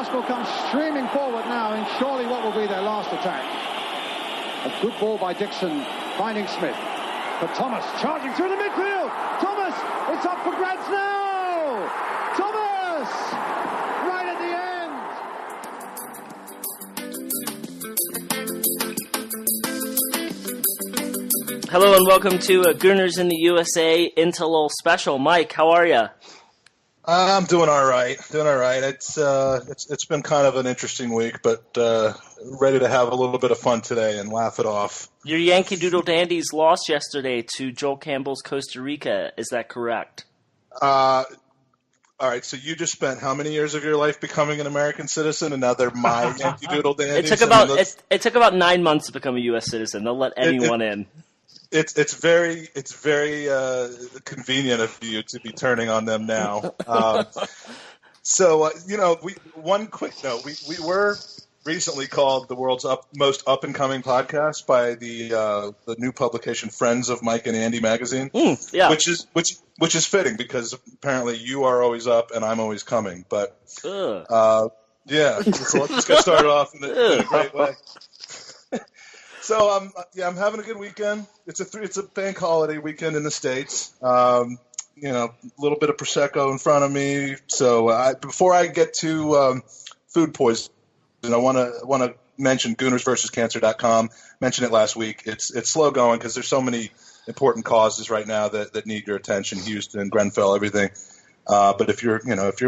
Arsenal come streaming forward now in surely what will be their last attack. A good ball by Dixon, finding Smith. But Thomas charging through the midfield. Thomas, it's up for grabs now. Thomas, right at the end. Hello and welcome to Gooners in the USA Intelol Special. Mike, how are you? I'm doing all right. It's been kind of an interesting week, but ready to have a little bit of fun today and laugh it off. Your Yankee Doodle Dandies lost yesterday to Joel Campbell's Costa Rica. Is that correct? All right. So you just spent how many years of your life becoming an American citizen, and now they're my Yankee Doodle Dandies? It took about 9 months to become a U.S. citizen. They'll let anyone in. It's very convenient of you to be turning on them now. One quick note: we were recently called the world's most up and coming podcast by the new publication Friends of Mike and Andy magazine. Yeah, which is fitting because apparently you are always up and I'm always coming. But so let's get started off in a great way. So I'm having a good weekend. It's a bank holiday weekend in the States. A little bit of Prosecco in front of me. So before I get to food poisoning, I want to mention GoonersVersusCancer.com. Mentioned it last week. It's slow going because there's so many important causes right now that need your attention. Houston, Grenfell, everything. But if you're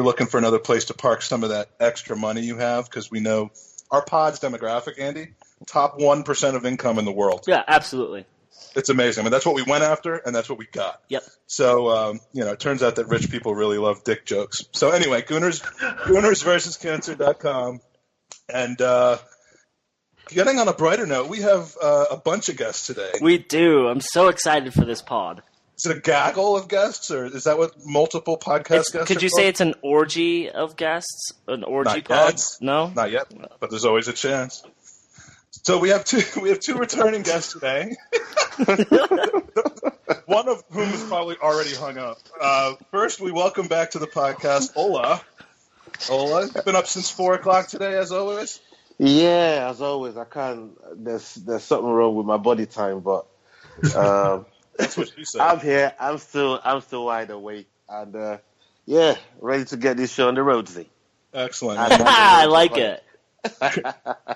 looking for another place to park some of that extra money you have, because we know our pod's demographic, Andy. Top 1% of income in the world. Yeah, absolutely. It's amazing. I mean, that's what we went after, and that's what we got. Yep. So, it turns out that rich people really love dick jokes. So anyway, GoonersVersusCancer.com. And getting on a brighter note, we have a bunch of guests today. We do. I'm so excited for this pod. Is it a gaggle of guests, or is that what multiple podcast guests could you say it's an orgy of guests? An orgy pod? No? Not yet, but there's always a chance. So we have two returning guests today, one of whom is probably already hung up. First, we welcome back to the podcast, Ola. Ola, you've been up since 4 o'clock today, as always? Yeah, as always. I can't. There's something wrong with my body time, but that's what you said. I'm here. I'm still wide awake, and ready to get this show on the road. See. Excellent. I like it.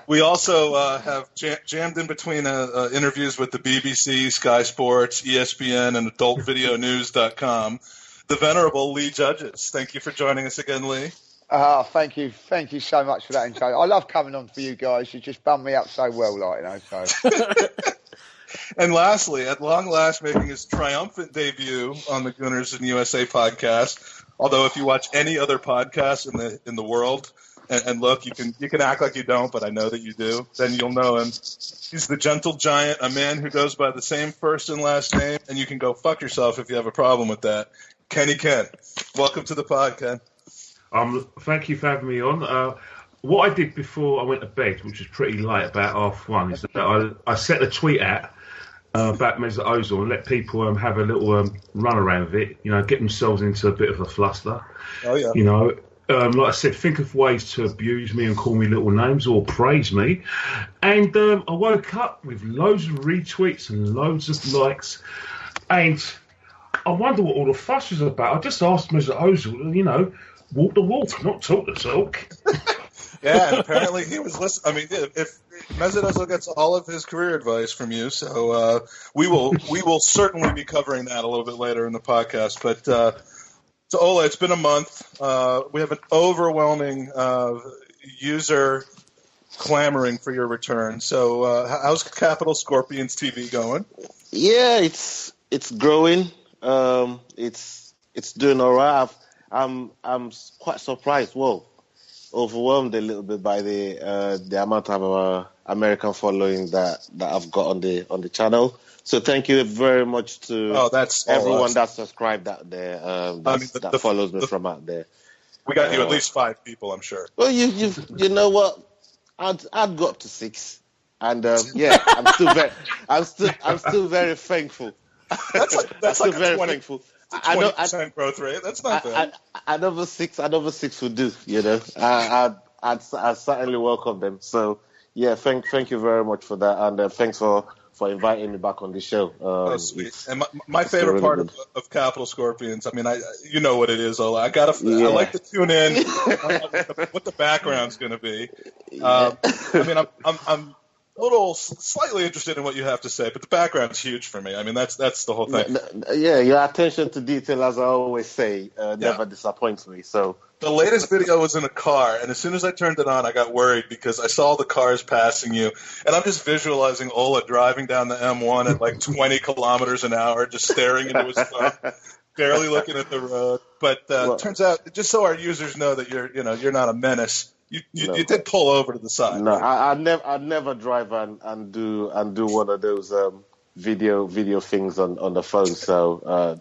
We also have jammed in between interviews with the BBC, Sky Sports, ESPN, and AdultVideoNews.com, the venerable Lee Judges. Thank you for joining us again, Lee. Thank you so much for that intro. I love coming on for you guys. You just bum me up so well, So. And lastly, at long last, making his triumphant debut on the Gooners in the USA podcast. Although, if you watch any other podcast in the world. And look, you can act like you don't, but I know that you do. Then you'll know him. He's the gentle giant, a man who goes by the same first and last name, and you can go fuck yourself if you have a problem with that. Kenny Ken, welcome to the pod, Ken. Thank you for having me on. What I did before I went to bed, which was pretty late, about 1:30, is that I set a tweet out about Mesut Ozil and let people have a little run around with it. Get themselves into a bit of a fluster. Oh yeah. Like I said, think of ways to abuse me and call me little names or praise me. And I woke up with loads of retweets and loads of likes. And I wonder what all the fuss was about. I just asked Mesut Ozil, walk the walk, not talk the talk. Yeah, and apparently he was listening. I mean, if Mesut Ozil gets all of his career advice from you, so we will certainly be covering that a little bit later in the podcast. But so, Ola, it's been a month. We have an overwhelming user clamoring for your return. So, how's Capital Scorpions TV going? Yeah, it's growing. It's doing all right. I'm quite surprised. Well, overwhelmed a little bit by the amount of American following that I've got on the channel. So thank you very much to everyone that's subscribed out there, that follows me from out there. We got you at least 5 people, I'm sure. Well, you know what? I'd go up to 6, and I'm still very thankful. That's like a 20% growth rate. That's not bad. Another six would do. I'd certainly welcome them. So, yeah, thank you very much for that, and thanks for inviting me back on the show. Oh, sweet. And my favorite really part of Capital Scorpions, I mean, you know what it is, Ola. I like to tune in what the background's going to be. I mean, I'm a little slightly interested in what you have to say, but the background's huge for me. I mean, that's the whole thing. Yeah, your attention to detail, as I always say, never disappoints me. So the latest video was in a car, and as soon as I turned it on, I got worried because I saw the cars passing you, and I'm just visualizing Ola driving down the M1 at like 20 kilometers an hour, just staring into his phone, barely looking at the road. But it turns out, just so our users know that you're not a menace. You did pull over to the side. No, right? I'd never drive and do one of those video things on the phone. So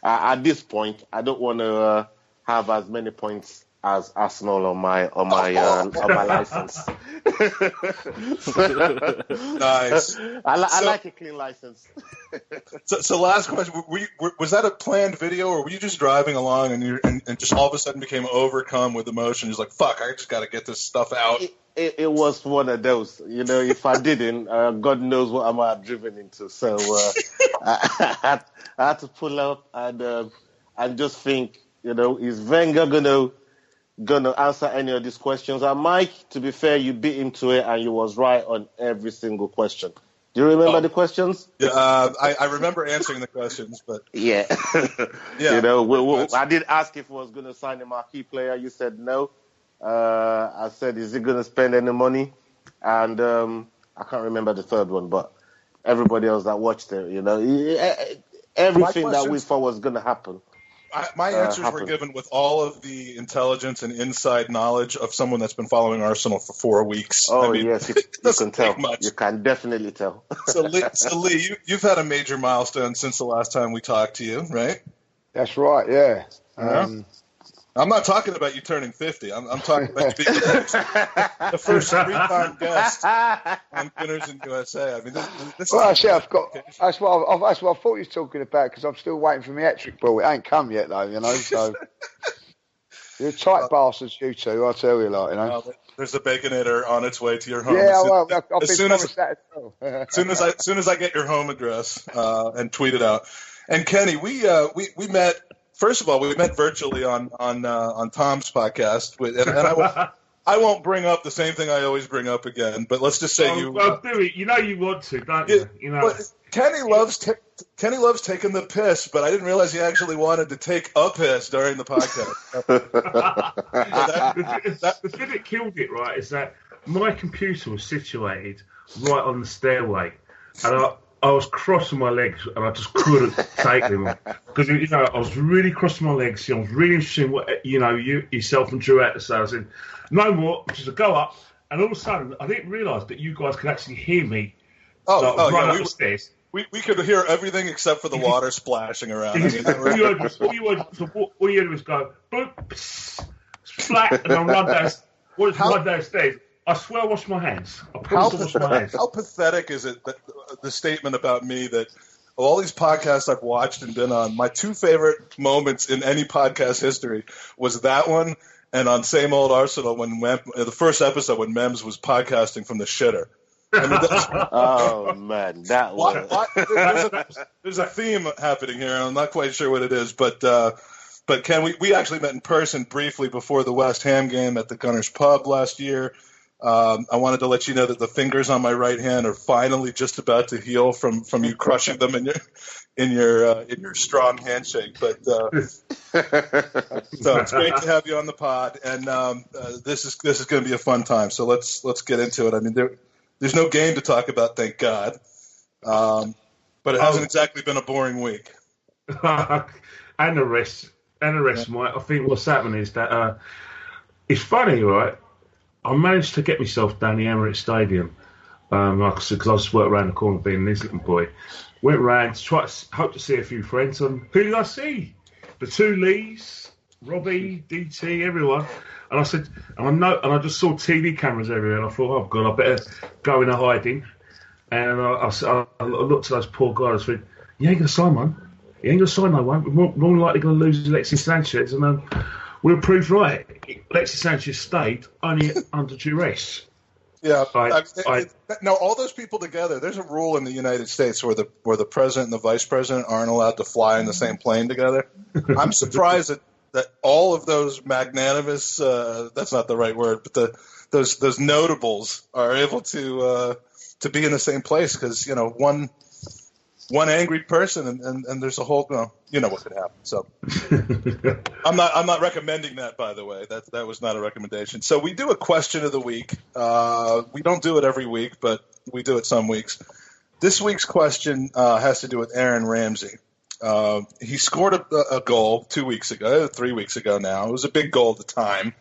at this point, I don't want to have as many points as Arsenal on my license. Nice. I like a clean license. So last question: was that a planned video, or were you just driving along and just all of a sudden became overcome with emotion? You're like, "Fuck! I just got to get this stuff out." It was one of those. If I didn't, God knows what I might have driven into. So I had to pull up and just think. Is Wenger gonna answer any of these questions? And Mike, to be fair, you beat him to it, and you was right on every single question. Do you remember the questions? Yeah, I remember answering the questions, but yeah. I did ask if he was gonna sign a marquee player. You said no. I said, is he gonna spend any money? And I can't remember the third one, but everybody else that watched it, everything that we thought was gonna happen. My answers were given with all of the intelligence and inside knowledge of someone that's been following Arsenal for 4 weeks. Oh, yes, you can tell. You can definitely tell. So Lee, you've had a major milestone since the last time we talked to you, right? That's right, yeah. I'm not talking about you turning 50. I'm talking about you being the first three-time guest on Gooners in USA. I mean, this well, actually, that's what I thought you were talking about, because I'm still waiting for my hat-trick ball. It ain't come yet, though, so... You're tight bastards, you two, I tell you, There's a Baconator on its way to your home. Yeah, I've been promised that as well. As soon as I get your home address and tweet it out. And Kenny, we met... First of all, we met virtually on Tom's podcast, and I won't bring up the same thing I always bring up again. But let's just say Well, do it. You know you want to, don't you? Kenny loves taking the piss, but I didn't realize he actually wanted to take a piss during the podcast. The thing that killed it, right, is that my computer was situated right on the stairway, and I was crossing my legs, and I just couldn't take them because I was really crossing my legs. I was really interested in what yourself and Drew had to say. I said, "No more." Just to go up, and all of a sudden, I didn't realise that you guys could actually hear me. Run up the stairs. We could hear everything except for the water splashing around. All you heard was go boop, splat, and I run downstairs. I swear I washed my hands. I promise to wash my hands. How pathetic is it that the statement about me that of all these podcasts I've watched and been on, my two favorite moments in any podcast history was that one and on Same Old Arsenal when the first episode when Mems was podcasting from the shitter. I mean, oh man, that was there's a theme happening here, and I'm not quite sure what it is, but Ken, we actually met in person briefly before the West Ham game at the Gunners pub last year. I wanted to let you know that the fingers on my right hand are finally just about to heal from you crushing them in your strong handshake. But so it's great to have you on the pod, and this is going to be a fun time. So let's get into it. I mean, there's no game to talk about, thank God, but it hasn't exactly been a boring week. and the rest, Mike. I think what's happening is that it's funny, right? I managed to get myself down the Emirates Stadium, like I said, because I just worked around the corner being an Islington boy. Went round, hope to see a few friends. And who did I see? The two Lees, Robbie, DT, everyone. And I said, and I just saw TV cameras everywhere. And I thought, oh God, I better go into hiding. And I looked at those poor guys. I said, "You ain't gonna sign one. You ain't gonna sign no one. We're more likely gonna lose Alexis Sanchez." And We're proved right. Alexis Sanchez stayed only under duress. Yeah. Now, all those people together, there's a rule in the United States where the president and the vice president aren't allowed to fly in the same plane together. I'm surprised that all of those magnanimous, that's not the right word, but those notables are able to be in the same place because, one angry person and there's a whole, what could happen. So I'm not recommending that, by the way. That was not a recommendation. So we do a question of the week. We don't do it every week, but we do it some weeks. This week's question has to do with Aaron Ramsey. He scored a goal 3 weeks ago now. It was a big goal at the time.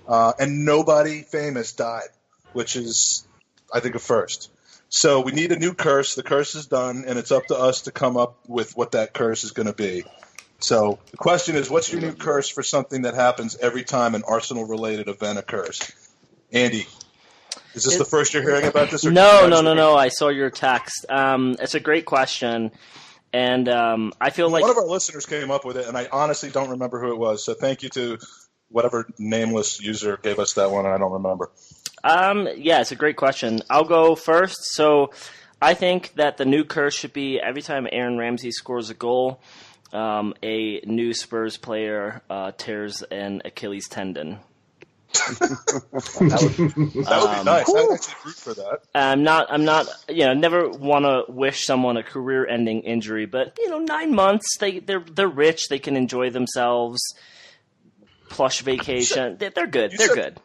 And nobody famous died, which is, I think, a first. So we need a new curse. The curse is done, and it's up to us to come up with what that curse is going to be. So the question is, what's your new curse for something that happens every time an Arsenal-related event occurs? Andy, is this the first you're hearing about this? Or No. I saw your text. It's a great question, and I feel like one of our listeners came up with it, and I honestly don't remember who it was. So thank you to whatever nameless user gave us that one. I don't remember. Yeah, it's a great question. I'll go first. So I think that the new curse should be every time Aaron Ramsey scores a goal, a new Spurs player tears an Achilles tendon. That would be nice. I'd actually root for that. I'm not, never want to wish someone a career-ending injury, but 9 months, they're rich, they can enjoy themselves, plush vacation, they're good. They're good.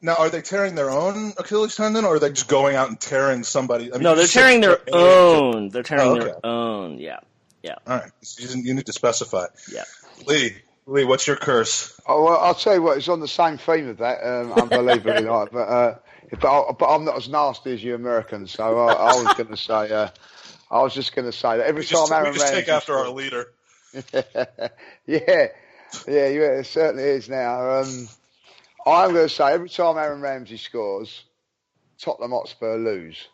Now, are they tearing their own Achilles tendon, or are they just going out and tearing somebody? No, they're tearing their own. They're tearing their own. Yeah. All right, you need to specify. Yeah. Lee, what's your curse? Oh, well, I'll tell you what. It's on the same theme of that, unbelievably, like, but I'm not as nasty as you Americans. So I was going to say, that every time Aaron Ramsey take after our leader. yeah, it certainly is now. I'm going to say every time Aaron Ramsey scores, Tottenham Hotspur lose.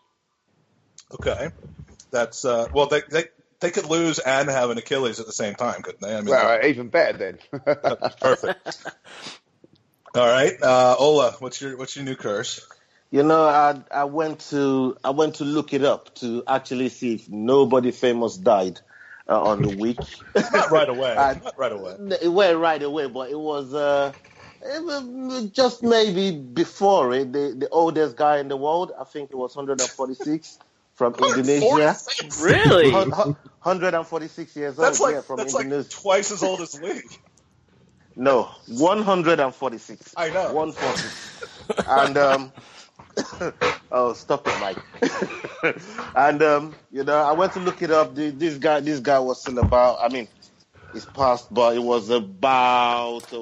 Okay, that's they could lose and have an Achilles at the same time, couldn't they? I mean, well, even better then. Perfect. All right, Ola, what's your new curse? I went to look it up to actually see if nobody famous died on the week. Not right away. Not right away. It went right away, but it was just maybe before it. The oldest guy in the world, I think it was 146 from Indonesia. Really? 146 years old. From that's Indonesia. Like twice as old as Lee. No, 146. I know. 146. And oh, stop it, Mike. And I went to look it up. This guy was still about. I mean, it's past, but it was about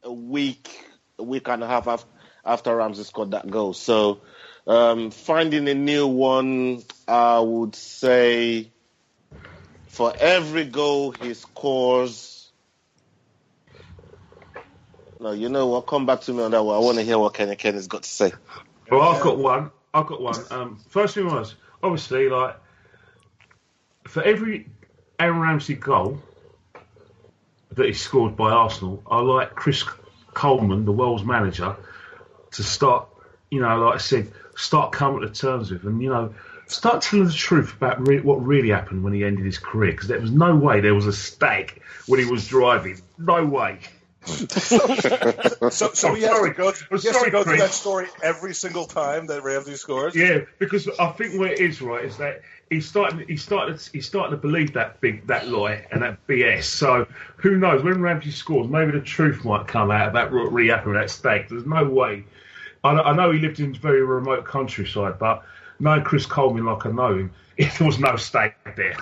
a week and a half after Ramsey scored that goal. So finding a new one, I would say for every goal he scores. No, you know what? Come back to me on that one. I want to hear what Kenny has got to say. Well, I've got one. First thing was, obviously, like, for every Aaron Ramsey goal that is scored by Arsenal, I like Chris Coleman, the Wells manager, to start, like I said, start coming to terms with and, start telling the truth about what really happened when he ended his career, because there was no way there was a stag when he was driving. No way. So we have to go through that story every single time that Ramsey scores. Yeah, because I think where it is right is that he's starting to believe that lie and that BS. So who knows, when Ramsey scores, maybe the truth might come out about what really happened with that stag. There's no way. I know he lived in very remote countryside, but knowing Chris Coleman like I know him, there was no stag there.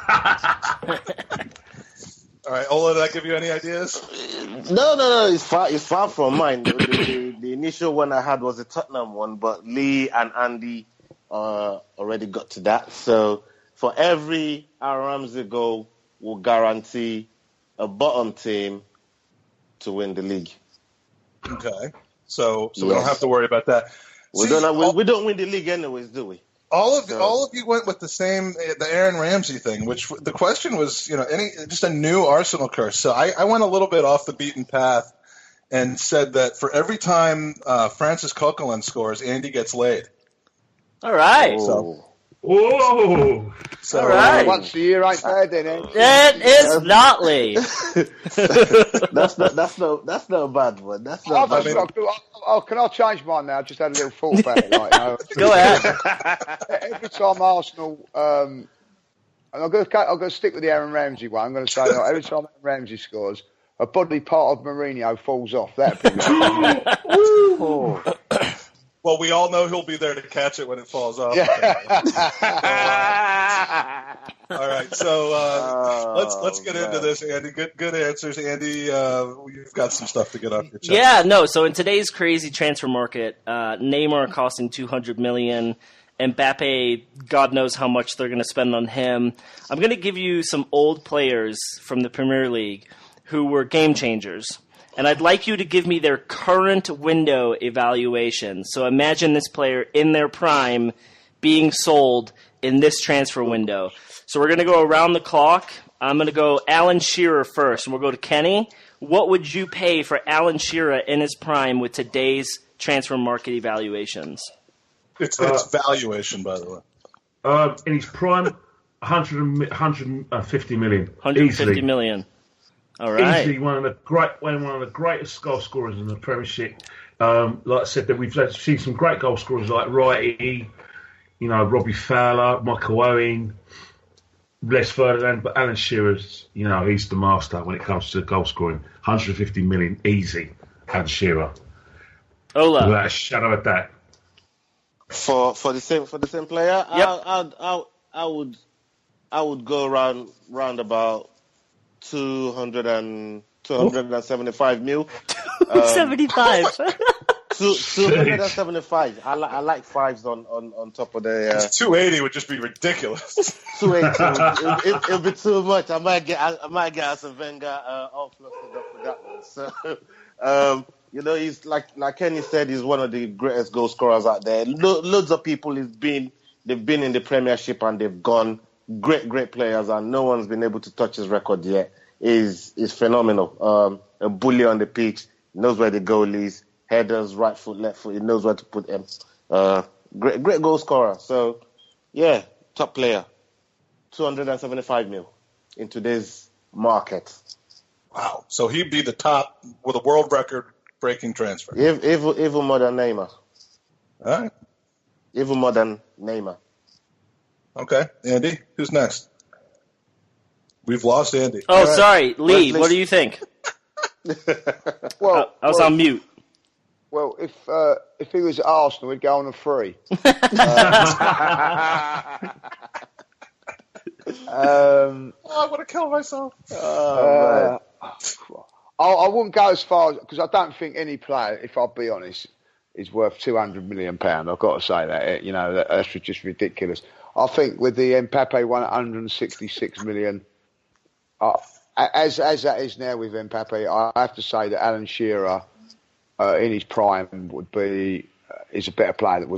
All right, Ola, did I give you any ideas? No. It's far from mine. The initial one I had was a Tottenham one, but Lee and Andy already got to that. So for every Aaron Ramsey goal, we'll guarantee a bottom team to win the league. Okay, so we don't have to worry about that. We don't win the league anyways, do we? All of you went with the Aaron Ramsey thing, which the question was, just a new Arsenal curse. So I went a little bit off the beaten path, and said that for every time Francis Coquelin scores, Andy gets laid. All right. So, All right. Once a year ain't bad then, eh? It is not, Lee. That's not a bad one. That's not a bad one. Can I change mine now? I just had a little thought about it. Go ahead. Every time Arsenal, and I'm going to stick with the Aaron Ramsey one. I'm going to say every time Aaron Ramsey scores, a body part of Mourinho falls off. That'd be well, we all know he'll be there to catch it when it falls off. All right, so let's get into this, Andy. Good answers, Andy. You've got some stuff to get off your chest. Yeah, no. So in today's crazy transfer market, Neymar costing $200 million. Mbappe, God knows how much they're going to spend on him. I'm going to give you some old players from the Premier League who were game changers. And I'd like you to give me their current window evaluation. So imagine this player in their prime being sold in this transfer window. So we're going to go around the clock. I'm going to go Alan Shearer first, and we'll go to Kenny. What would you pay for Alan Shearer in his prime with today's transfer market evaluations? It's valuation, by the way. In his prime, 150 million. 150 million. All right. Easily one of the greatest goal scorers in the Premiership. Like I said, that we've seen some great goal scorers like Wrighty, Robbie Fowler, Michael Owen, Les Ferdinand, but Alan Shearer's, he's the master when it comes to goal scoring. 150 million, easy. Alan Shearer. Ola. Without a shadow of doubt. For the same player, yep. I would go around about 275 mil. 75. 275. I like fives on top of the. 280 would just be ridiculous. 280. It'll be too much. I might get Arsene Wenger all flustered up for that one. So. He's like Kenny said, he's one of the greatest goal scorers out there. Loads of people they've been in the Premiership and they've gone great players, and no one's been able to touch his record yet. Is phenomenal. A bully on the pitch, knows where the goal is, headers, right foot, left foot, he knows where to put them. Great goal scorer. So yeah, top player. 275 mil in today's market. Wow. So he'd be the top with a world record breaking transfer. Even more than Neymar. All right. Even more than Neymar. Okay. Andy, who's next? We've lost Andy. Oh, right. Sorry. Lee, what do you think? Well, I was on mute. Well, if he was at Arsenal, we'd go on a free. I want to kill myself. I wouldn't go as far because I don't think any player, if I'll be honest, is worth £200 million. I've got to say that. That's just ridiculous. I think with the Mbappe one at 166 million, as that is now with Mbappe, I have to say that Alan Shearer in his prime is a better player that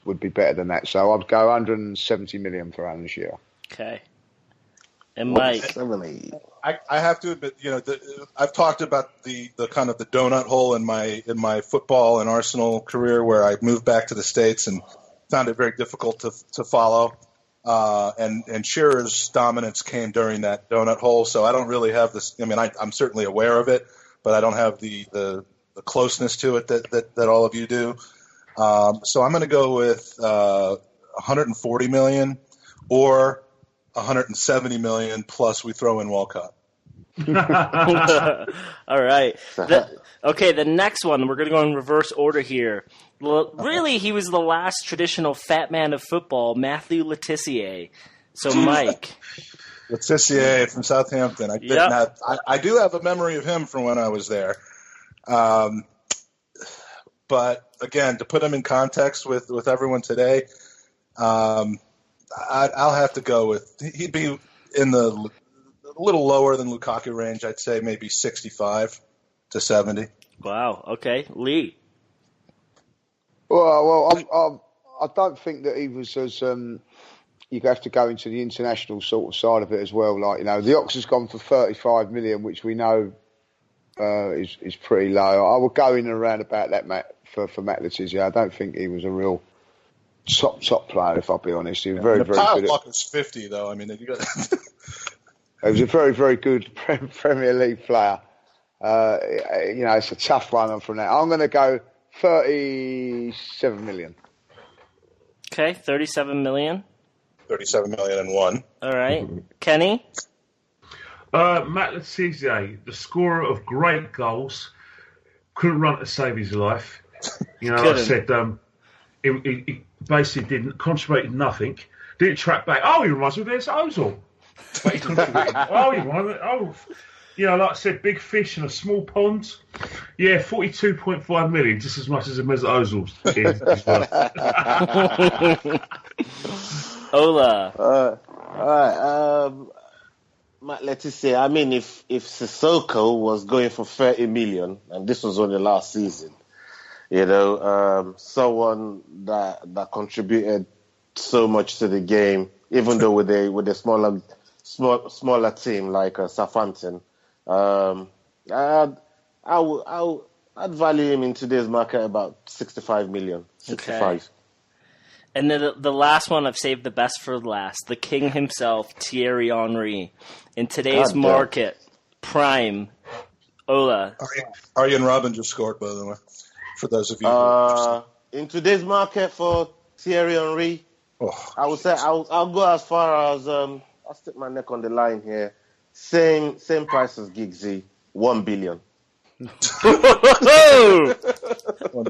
would be better than that. So I'd go 170 million for Alan Shearer. Okay. And Mike, I have to admit, I've talked about the kind of the donut hole in my football and Arsenal career where I moved back to the States and found it very difficult to follow. And Shearer's dominance came during that donut hole, so I don't really have this. I mean, I'm certainly aware of it, but I don't have the closeness to it that all of you do. So I'm going to go with 140 million or 170 million plus we throw in Walcott. All right. The next one, we're going to go in reverse order here. Well, really, he was the last traditional fat man of football, Matthew Letitia. So, Mike. Letitia from Southampton. I do have a memory of him from when I was there. But, again, to put him in context with everyone today, I'll have to go with – he'd be in the – a little lower than Lukaku range. I'd say maybe 65 to 70. Wow. Okay. Lee. Well, I don't think that he was as you have to go into the international sort of side of it as well. Like, the Ox has gone for 35 million, which we know is pretty low. I would go in and around about that for Matt Letizia. I don't think he was a real top player, if I'll be honest. He was very good. Walker's 50, though. I mean, you got. He was a very, very good Premier League player. It's a tough one from that. I'm going to go 37 million. Okay, 37 million. 37 million and one. All right. Kenny? Matt Letizia, the scorer of great goals, couldn't run to save his life. Like I said, he basically didn't contribute nothing. Didn't track back. Oh, he reminds me of this Ozil. But he contributed. Like I said, big fish in a small pond. Yeah, 42.5 million, just as much as Mesut Ozil's. Ola. All right. Matt Letizia, I mean, if Sissoko was going for 30 million, and this was only last season, someone that contributed so much to the game, even though with a smaller team like Southampton, I'd value him in today's market about 65 million, 65. Okay. And then the last one, I've saved the best for last. The king himself, Thierry Henry. In today's market, prime, Ola. Arjen Robben just scored, by the way, for those of you who are interested. In today's market for Thierry Henry, I would say I'll go as far as, I'll stick my neck on the line here. Same price as Giggsy, 1 billion. 1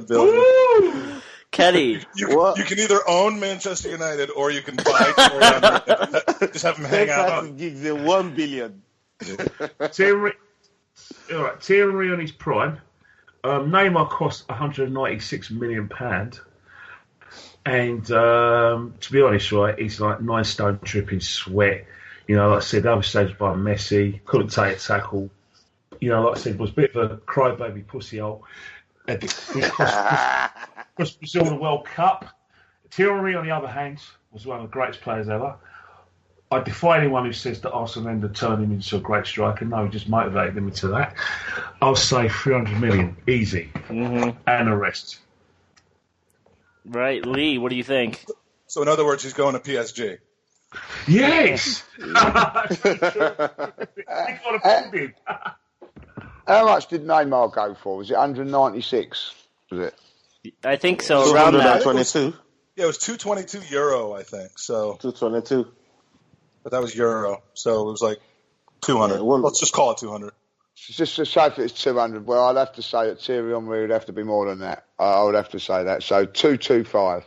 billion. Kenny. You can either own Manchester United or you can buy just have them hang out. Giggsy, 1 billion. Thierry on his prime. Neymar cost £196 million. And to be honest, right, he's like 9 stone dripping sweat. Like I said, overstaged by Messi, couldn't take a tackle. Like I said, was a bit of a crybaby pussyhole. It cost Brazil the World Cup. Thierry, on the other hand, was one of the greatest players ever. I defy anyone who says that Arsenal ended up turning him into a great striker. No, he just motivated them into that. I'll say 300 million, easy, and the rest. Right, Lee, what do you think? So, in other words, he's going to PSG. Yes! How much did Neymar go for? Was it 196? Was it? I think so, around that. 222. Yeah, it was €222, I think. So 222. But that was euro, so it was like 200. Let's just call it 200. Just to say if it's 200, well, I'd have to say that Thierry Henry would have to be more than that. I would have to say that. So 225.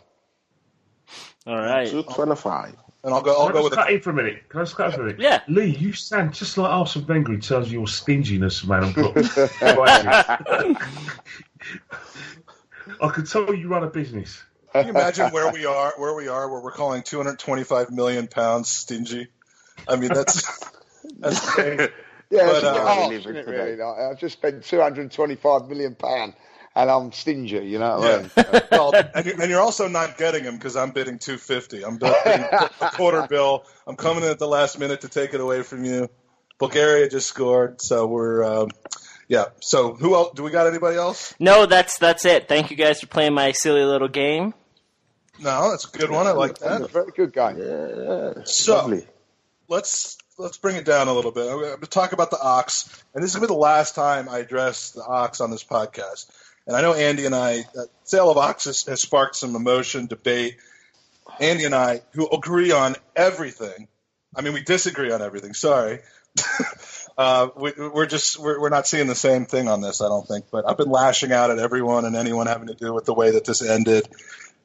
All right. 225. And I'll go with cut in for a minute. Can I just cut in for a minute? Yeah. Lee, you sound just like Arsene Wenger in terms of your stinginess, man. I can tell you run a business. Can you imagine where we are, where we're calling £225 million stingy? I mean, that's great. Yeah, it's isn't it, really? Like, I've just spent £225 million and I'm stingy, you know what I mean? Well, and you're also not getting him because I'm bidding $250. I'm bidding a quarter bill. I'm coming in at the last minute to take it away from you. Bulgaria just scored, so we're So who else? Do we got anybody else? No, that's it. Thank you guys for playing my silly little game. No, that's a good one. I like that. That's a very good game. Yeah, so lovely. Let's bring it down a little bit. I'm going to talk about the Ox, and this is going to be the last time I address the Ox on this podcast. And I know Andy and I, the sale of Ox has sparked some emotion, debate. Andy and I, who agree on everything. I mean, we disagree on everything. Sorry. We're not seeing the same thing on this, I don't think. But I've been lashing out at everyone and anyone having to do with the way that this ended.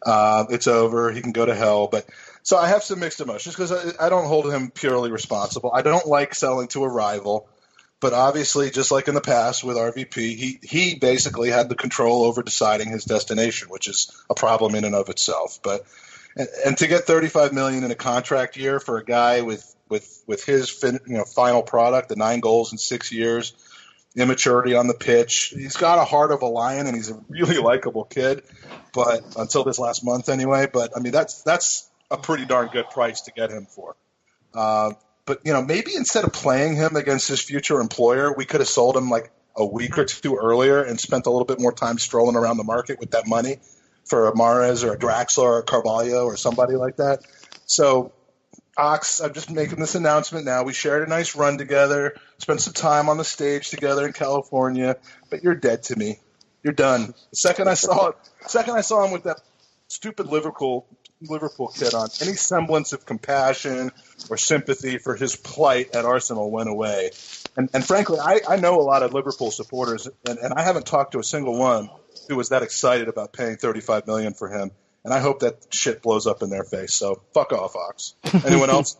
It's over. He can go to hell. But so I have some mixed emotions because I don't hold him purely responsible. I don't like selling to a rival. But obviously, just like in the past with RVP, he basically had the control over deciding his destination, which is a problem in and of itself. But and to get $35 million in a contract year for a guy with his final product, the 9 goals in 6 years, immaturity on the pitch, he's got a heart of a lion and he's a really likable kid. But until this last month, anyway. But I mean, that's a pretty darn good price to get him for. But maybe instead of playing him against his future employer, we could have sold him like a week or two earlier and spent a little bit more time strolling around the market with that money for a Mahrez or a Draxler or a Carvalho or somebody like that. So, Ox, I'm just making this announcement now. We shared a nice run together, spent some time on the stage together in California, but you're dead to me. You're done. The second I saw him with that stupid Liverpool kid on, any semblance of compassion or sympathy for his plight at Arsenal went away. And frankly, I know a lot of Liverpool supporters, and I haven't talked to a single one who was that excited about paying $35 million for him. And I hope that shit blows up in their face. So fuck off, Ox. Anyone else?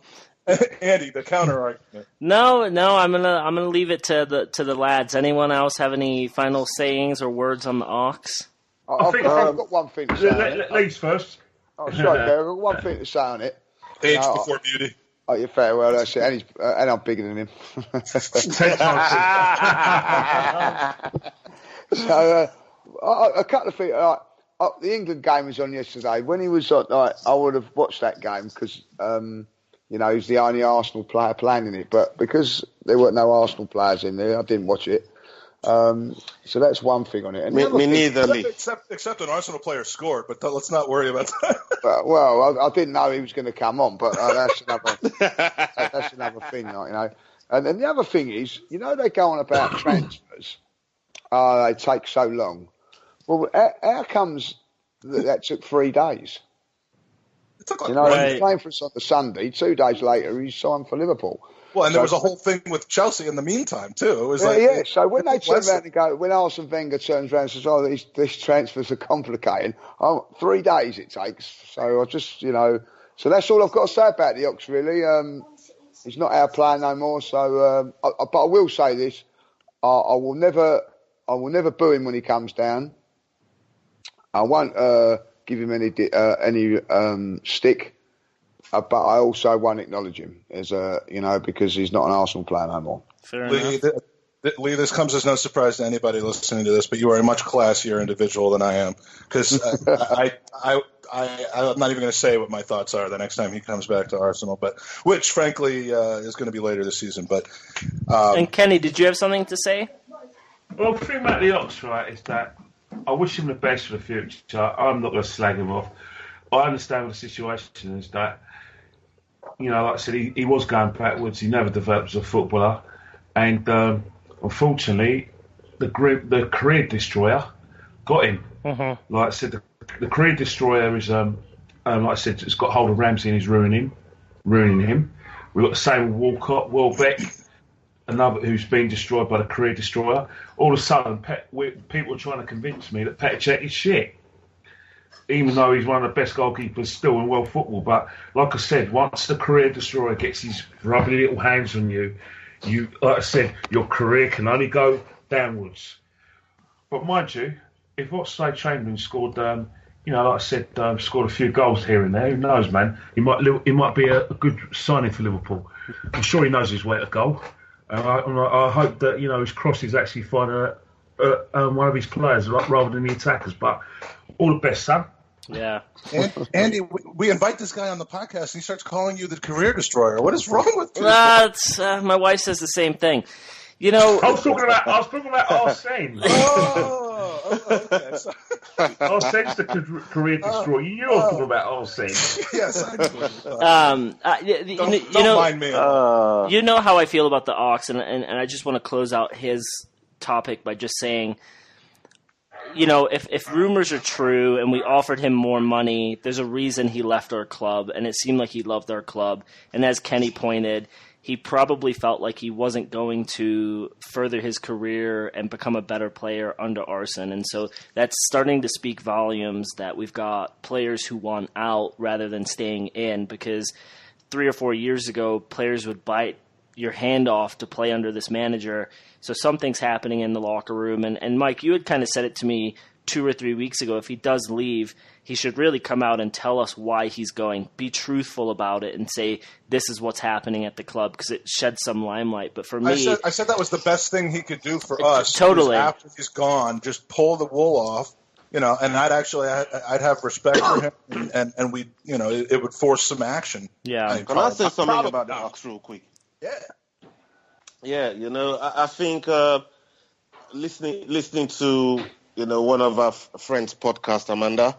Andy, the counter argument. No, I'm gonna leave it to the lads. Anyone else have any final sayings or words on the Ox? I've got one thing to say. Ladies first. Oh, sorry, Gary, I've got one thing to say on it. Age before beauty. Oh, you're fair. Well, that's it. And I'm bigger than him. So, a couple of things. The England game was on yesterday. When he was on, I would have watched that game because, he's the only Arsenal player playing in it. But because there weren't no Arsenal players in there, I didn't watch it. So that's one thing on it. And me neither, Lee. Except an Arsenal player scored, but let's not worry about that. Well, I didn't know he was going to come on, but that's another thing, And then the other thing is, they go on about transfers. They take so long. Well, how comes that took 3 days? It took he was playing for us on the Sunday. 2 days later, he signed for Liverpool. Well, and there was a whole thing with Chelsea in the meantime, too. It was So when they turn around and go, when Arsene Wenger turns around and says, these transfers are complicated, 3 days it takes. So I just, so that's all I've got to say about the Ox, really. He's not our player no more. So, but I will say this: I will never boo him when he comes down. I won't give him any stick. But I also won't acknowledge him as because he's not an Arsenal player no more. Fair enough. Lee, this comes as no surprise to anybody listening to this, but you are a much classier individual than I am. Because I'm not even going to say what my thoughts are the next time he comes back to Arsenal, but which, frankly, is going to be later this season. But and Kenny, did you have something to say? Well, the thing about the Ox, right, is that I wish him the best for the future. I'm not going to slag him off. I understand what the situation is that, like I said, he was going backwards. He never developed as a footballer. And unfortunately, the career destroyer got him. Mm-hmm. Like I said, the career destroyer is, like I said, it's got hold of Ramsey and is ruining him. We've got the same with Walcott, Welbeck, another who's been destroyed by the career destroyer. All of a sudden, people are trying to convince me that Petr Cech is shit. Even though he's one of the best goalkeepers still in world football. But like I said, once the career destroyer gets his rubbly little hands on you, like I said, your career can only go downwards. But mind you, if Oxlade-Chamberlain scored, like I said, scored a few goals here and there, who knows, man? He might be a good signing for Liverpool. I'm sure he knows his way to goal. I hope that his crosses actually find one of his players rather than the attackers. But all the best, son. Yeah. Andy, we invite this guy on the podcast and he starts calling you the career destroyer. What is wrong with you? My wife says the same thing. I was talking about Arsene. Okay. So. Arsene's the career destroyer. You're talking about Arsene. Yes, I do. Don't mind me. You know how I feel about the Ox, and I just want to close out his topic by just saying, if rumors are true and we offered him more money, there's a reason he left our club, and it seemed like he loved our club. And as Kenny pointed, he probably felt like he wasn't going to further his career and become a better player under Arsene. And so that's starting to speak volumes that we've got players who want out rather than staying in, because 3 or 4 years ago, players would bite your hand off to play under this manager. So something's happening in the locker room. And Mike, you had kind of said it to me 2 or 3 weeks ago. If he does leave, he should really come out and tell us why he's going. Be truthful about it and say, this is what's happening at the club, because it sheds some limelight. But for me... I said that was the best thing he could do for us. Totally. After he's gone, just pull the wool off, and I'd have respect for him, and we, it would force some action. Yeah. Can I say something about the Ox real quick? Yeah. Yeah, I think listening to one of our friends' podcast, Amanda.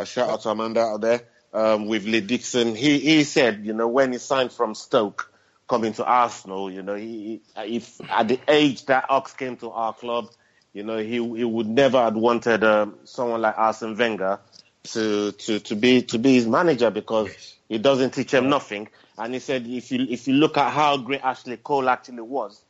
Shout out to Amanda out there. With Lee Dixon, he said, when he signed from Stoke, coming to Arsenal, if at the age that Ox came to our club, he would never have wanted someone like Arsene Wenger to be his manager, because he doesn't teach him nothing. And he said, if you look at how great Ashley Cole actually was,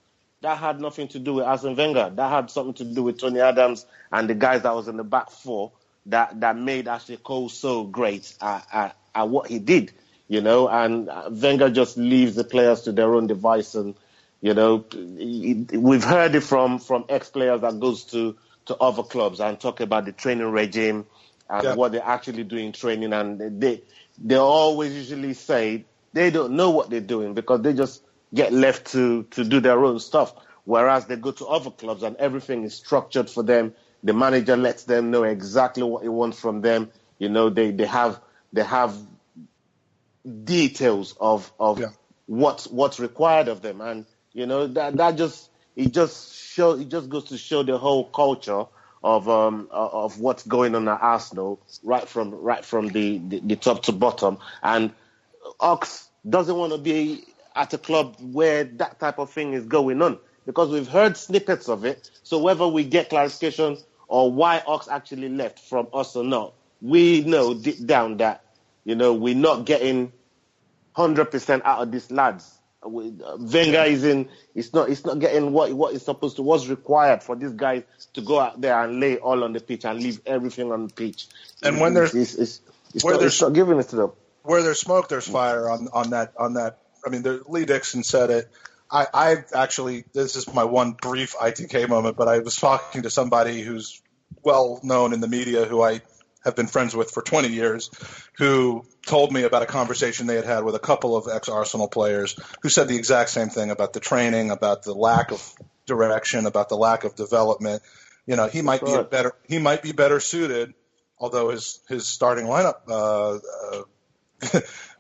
that had nothing to do with Arsene Wenger. That had something to do with Tony Adams and the guys that was in the back four that made Ashley Cole so great at what he did, and Wenger just leaves the players to their own device. And, we've heard it from ex-players that goes to other clubs and talk about the training regime and what they actually do in training. And they always usually say they don't know what they're doing because they just get left to do their own stuff. Whereas they go to other clubs and everything is structured for them. The manager lets them know exactly what he wants from them. They have details of what's required of them, and that just goes to show the whole culture of what's going on at Arsenal right from the top to bottom. And Ox doesn't want to be at a club where that type of thing is going on, because we've heard snippets of it. So whether we get clarification or why Ox actually left from us or not, we know deep down that, we're not getting 100% out of these lads. Wenger it's not getting what is supposed to, what's required for these guys to go out there and lay all on the pitch and leave everything on the pitch. And when it's not giving it to them. Where there's smoke, there's fire on that. I mean, Lee Dixon said it. I actually, this is my one brief ITK moment, but I was talking to somebody who's well known in the media, who I have been friends with for 20 years, who told me about a conversation they had with a couple of ex-Arsenal players who said the exact same thing about the training, about the lack of direction, about the lack of development. He might be better suited, although his starting lineup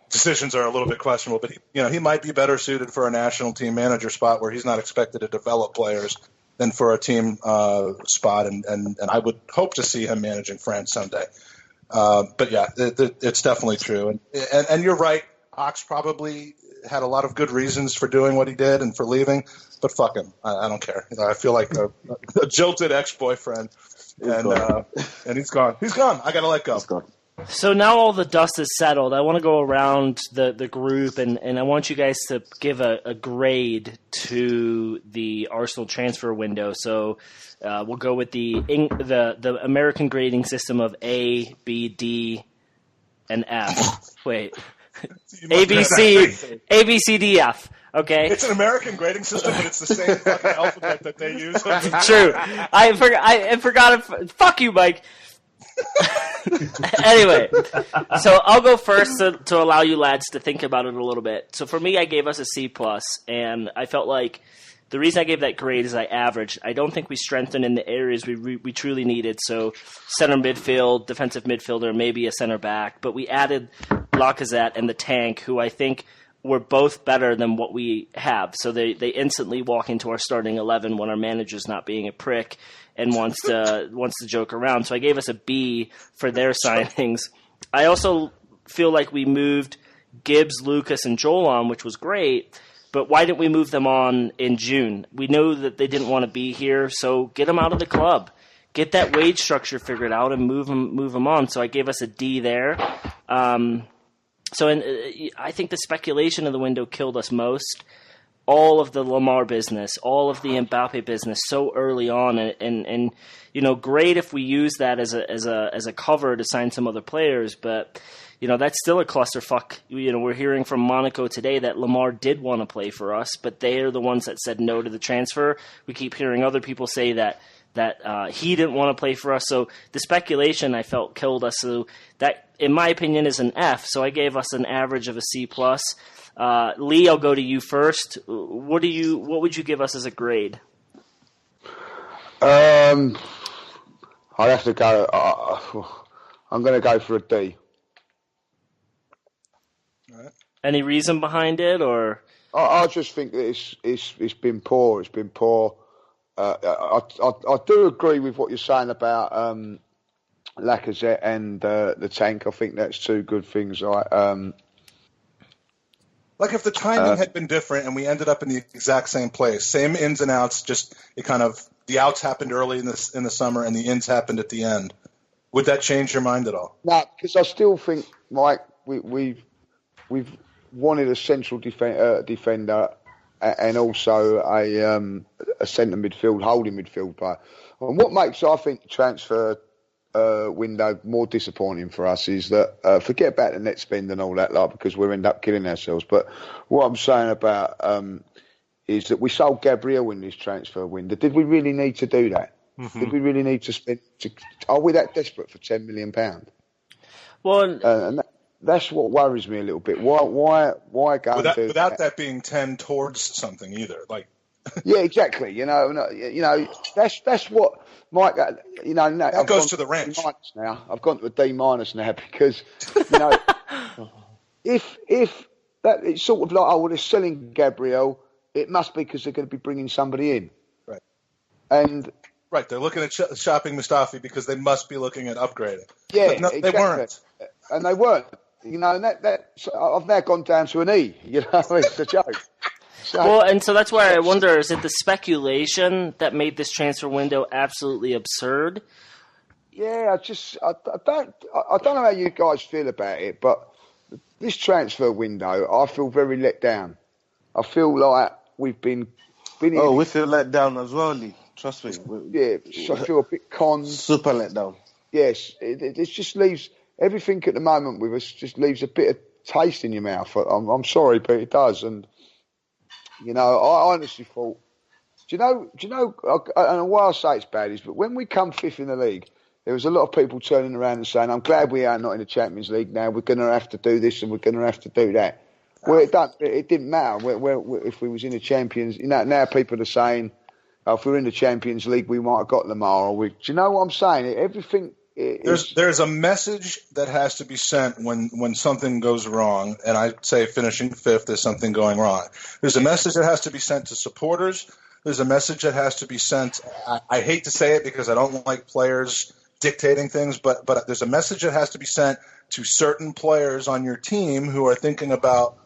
decisions are a little bit questionable, but he might be better suited for a national team manager spot where he's not expected to develop players than for a team spot, and I would hope to see him managing France someday. But yeah, it's definitely true, and you're right. Ox probably had a lot of good reasons for doing what he did and for leaving, but fuck him, I don't care. I feel like a jilted ex-boyfriend, and he's gone. He's gone. I gotta let go. He's gone. So now all the dust is settled. I want to go around the group, and I want you guys to give a grade to the Arsenal transfer window. So we'll go with the American grading system of A, B, D, and F. Wait. A, B, C, D, F. Okay. It's an American grading system, but it's the same fucking alphabet that they use. True. I forgot. Fuck you, Mike. Anyway, so I'll go first to allow you lads to think about it a little bit. So for me, I gave us a C+, and I felt like the reason I gave that grade is I averaged. I don't think we strengthened in the areas we truly needed. So center midfield, defensive midfielder, maybe a center back. But we added Lacazette and the Tank, who I think were both better than what we have. So they instantly walk into our starting 11 when our manager's not being a prick and wants to joke around. So I gave us a B for their signings. I also feel like we moved Gibbs, Lucas, and Joel on, which was great, but why didn't we move them on in June? We know that they didn't want to be here, so get them out of the club. Get that wage structure figured out and move them on. So I gave us a D there. I think the speculation of the window killed us most. All of the Lamar business, all of the Mbappe business so early on, and great if we use that as a cover to sign some other players, but that's still a clusterfuck. We're hearing from Monaco today that Lamar did want to play for us, but they are the ones that said no to the transfer. We keep hearing other people say that he didn't want to play for us. So the speculation, I felt, killed us. So that, in my opinion, is an F. So I gave us an average of a C+. Lee, I'll go to you first. What would you give us as a grade? I'd have to go. I'm going to go for a D. Any reason behind it, or? I just think that it's been poor. It's been poor I do agree with what you're saying about Lacazette and the tank. I think that's two good things. Like if the timing had been different and we ended up in the exact same place, same ins and outs, just the outs happened early in the summer and the ins happened at the end. Would that change your mind at all? No, because I still think, Mike, we've wanted a central defender and also a centre midfield, holding midfield player. And what makes, I think, transfer window more disappointing for us is that forget about the net spend and all that, because we'll end up killing ourselves. But what I'm saying about is that we sold Gabriel in this transfer window. Did we really need to do that? Mm-hmm. Did we really need to spend? Are we that desperate for £10 million? Well, and that's what worries me a little bit. Why go without that being 10 towards something either? Like, yeah, exactly. That's what. Mike, that goes to the ranch. Now I've gone to a D- now because if that it's sort of like they're selling Gabriel, it must be because they're going to be bringing somebody in, right? And they're looking at shopping Mustafi because they must be looking at upgrading. Yeah, exactly. They weren't, and they weren't. And I've now gone down to an E. It's a joke. So that's why I wonder, is it the speculation that made this transfer window absolutely absurd? Yeah, I don't know how you guys feel about it, but this transfer window, I feel very let down. I feel like we've been we feel let down as well, Lee. Trust me. Yeah, I feel a bit super let down. Yes, it just leaves everything at the moment with us, just leaves a bit of taste in your mouth. I'm sorry, but it does. And I honestly thought, do you know? I don't know why I say it's bad is, but when we come fifth in the league, there was a lot of people turning around and saying, "I'm glad we are not in the Champions League now. We're going to have to do this and we're going to have to do that." Well, it didn't matter if we was in the Champions. Now people are saying, if we're in the Champions League, we might have got Lamar. Do you know what I'm saying? Everything. There's a message that has to be sent when something goes wrong, and I say finishing fifth is something going wrong. There's a message that has to be sent to supporters. There's a message that has to be sent. I hate to say it because I don't like players dictating things, but there's a message that has to be sent to certain players on your team who are thinking about,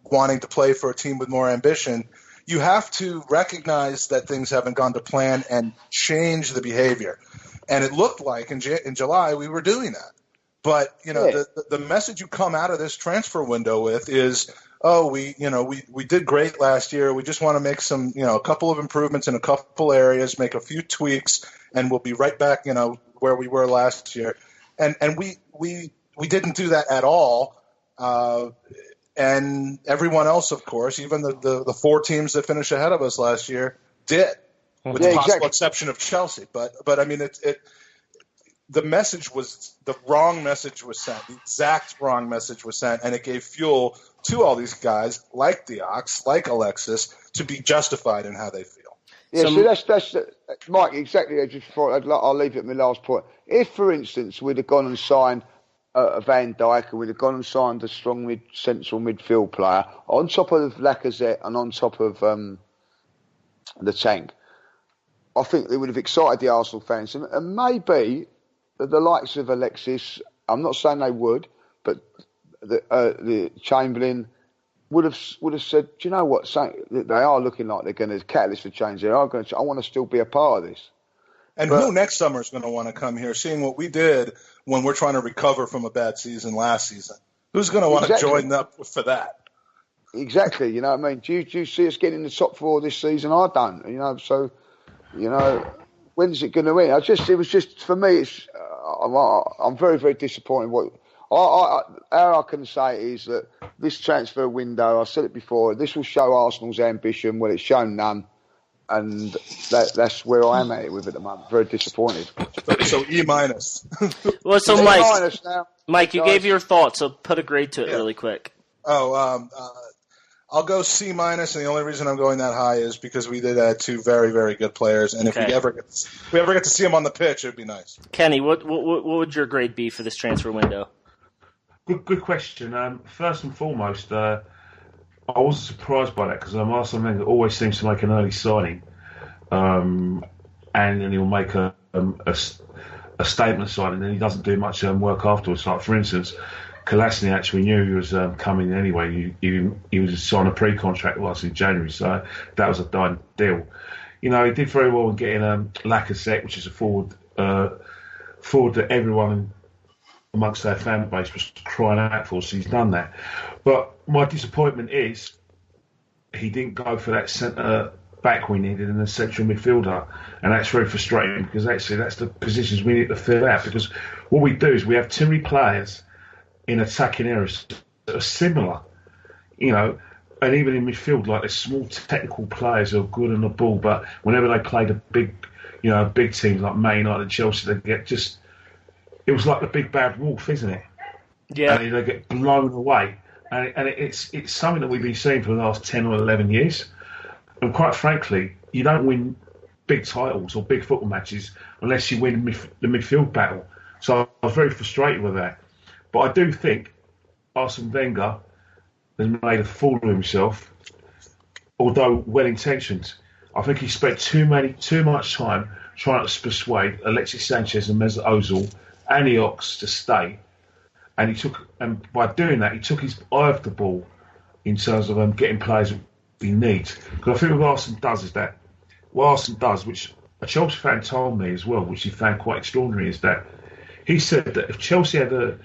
wanting to play for a team with more ambition. You have to recognize that things haven't gone to plan and change the behavior. And it looked like in July we were doing that. But, the message you come out of this transfer window with is, we did great last year. We just want to make some, a couple of improvements in a couple areas, make a few tweaks, and we'll be right back, where we were last year. And we didn't do that at all. And everyone else, of course, even the four teams that finished ahead of us last year did. With the possible exception of Chelsea, but I mean, the message was the wrong message was sent, the exact wrong message was sent, and it gave fuel to all these guys like Diox, like Alexis, to be justified in how they feel. Yeah, so that's Mike. Exactly. I'll leave it at my last point. If, for instance, we'd have gone and signed a Van Dijk, and we'd have gone and signed a strong central midfield player on top of Lacazette and on top of the tank, I think they would have excited the Arsenal fans. And maybe the likes of Alexis, I'm not saying they would, but the Chamberlain would have said, do you know what? They are looking like they're going to catalyst for change. They are going to. I want to still be a part of this. And who next summer is going to want to come here, seeing what we did when we're trying to recover from a bad season last season? Who's going to want to join up for that? Exactly. You know what I mean? Do you see us getting in the top four this season? I don't. So. When's it going to end? It was just for me. I'm very, very disappointed. How I can say is that this transfer window, I said it before, this will show Arsenal's ambition. Well, it's shown none, and that's where I am at it with at the moment. Very disappointed. So E-. Well, so Mike, you gave your thoughts, so put a grade to it really quick. I'll go C-, and the only reason I'm going that high is because we did add two very, very good players, and if we ever get to see them on the pitch, it'd be nice. Kenny, what would your grade be for this transfer window? Good question. First and foremost, I wasn't surprised by that because Arsene Wenger always seems to make an early signing. and then he'll make a statement side, and then he doesn't do much work afterwards. Like, for instance, Kolasinac, we knew he was coming anyway. He was on a pre-contract with us in January, so that was a done deal. He did very well in getting Lacazette, which is a forward that everyone amongst our fan base was crying out for, so he's done that. But my disappointment is he didn't go for that centre back we needed in the central midfielder, and that's very frustrating because actually that's the positions we need to fill out, because what we do is we have too many players in attacking areas that are similar, and even in midfield, like there's small technical players who are good on the ball, but whenever they play the big teams like Man United and Chelsea, they get it was like the big bad wolf, isn't it? Yeah. And they get blown away, and it's something that we've been seeing for the last 10 or 11 years. And quite frankly, you don't win big titles or big football matches unless you win the midfield battle. So I was very frustrated with that. But I do think Arsene Wenger has made a fool of himself, although well-intentioned. I think he spent too much time trying to persuade Alexis Sanchez and Mesut Ozil and the Ox to stay. And by doing that, he took his eye off the ball in terms of getting players he needs. Because I think what Arsene does, which a Chelsea fan told me as well, which he found quite extraordinary, is that he said that if Chelsea had a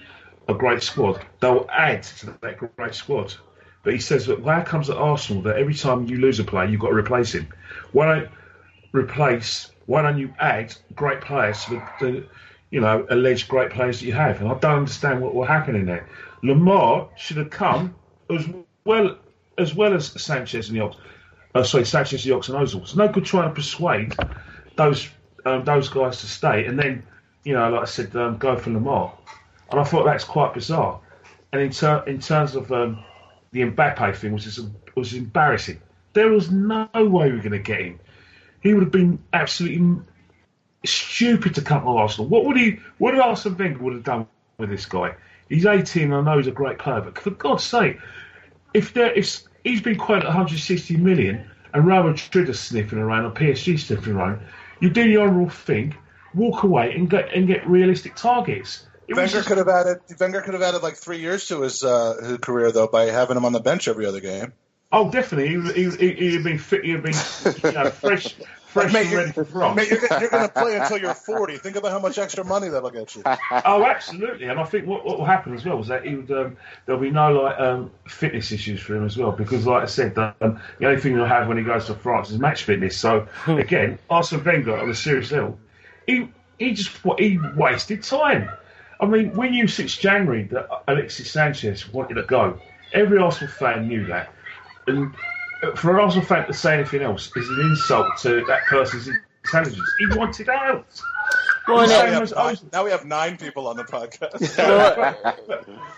great squad, they'll add to that great squad. But he says that how comes at Arsenal that every time you lose a player, you've got to replace him? Why don't you add great players to the alleged great players that you have? And I don't understand what will happen in there. Lamar should have come as well as Sanchez and the Ox. Sanchez, the Ox and Ozil. It's no good trying to persuade those guys to stay and then, like I said, go for Lamar. And I thought that's quite bizarre. And in terms of the Mbappe thing, was embarrassing. There was no way we were going to get him. He would have been absolutely stupid to come to Arsenal. What did Arsene Wenger would have done with this guy? He's 18 and I know he's a great player, but for God's sake, if he's been quoted 160 million and Real Madrid are sniffing around or PSG sniffing around, you do the honourable thing, walk away and get realistic targets. Wenger could have added like 3 years to his career though by having him on the bench every other game. Oh, definitely. He'd have been fit. He'd have been fresh and ready for France. Mate, you're going to play until you're 40. Think about how much extra money that'll get you. Oh, absolutely. And I think what will happen as well is that there'll be no fitness issues for him as well, because, like I said, the only thing he'll have when he goes to France is match fitness. So again, Arsene Wenger on a serious level, he wasted time. I mean, we knew since January that Alexis Sanchez wanted to go. Every Arsenal fan knew that. And for an Arsenal fan to say anything else is an insult to that person's intelligence. He wanted out. Well, now we have 9 people on the podcast.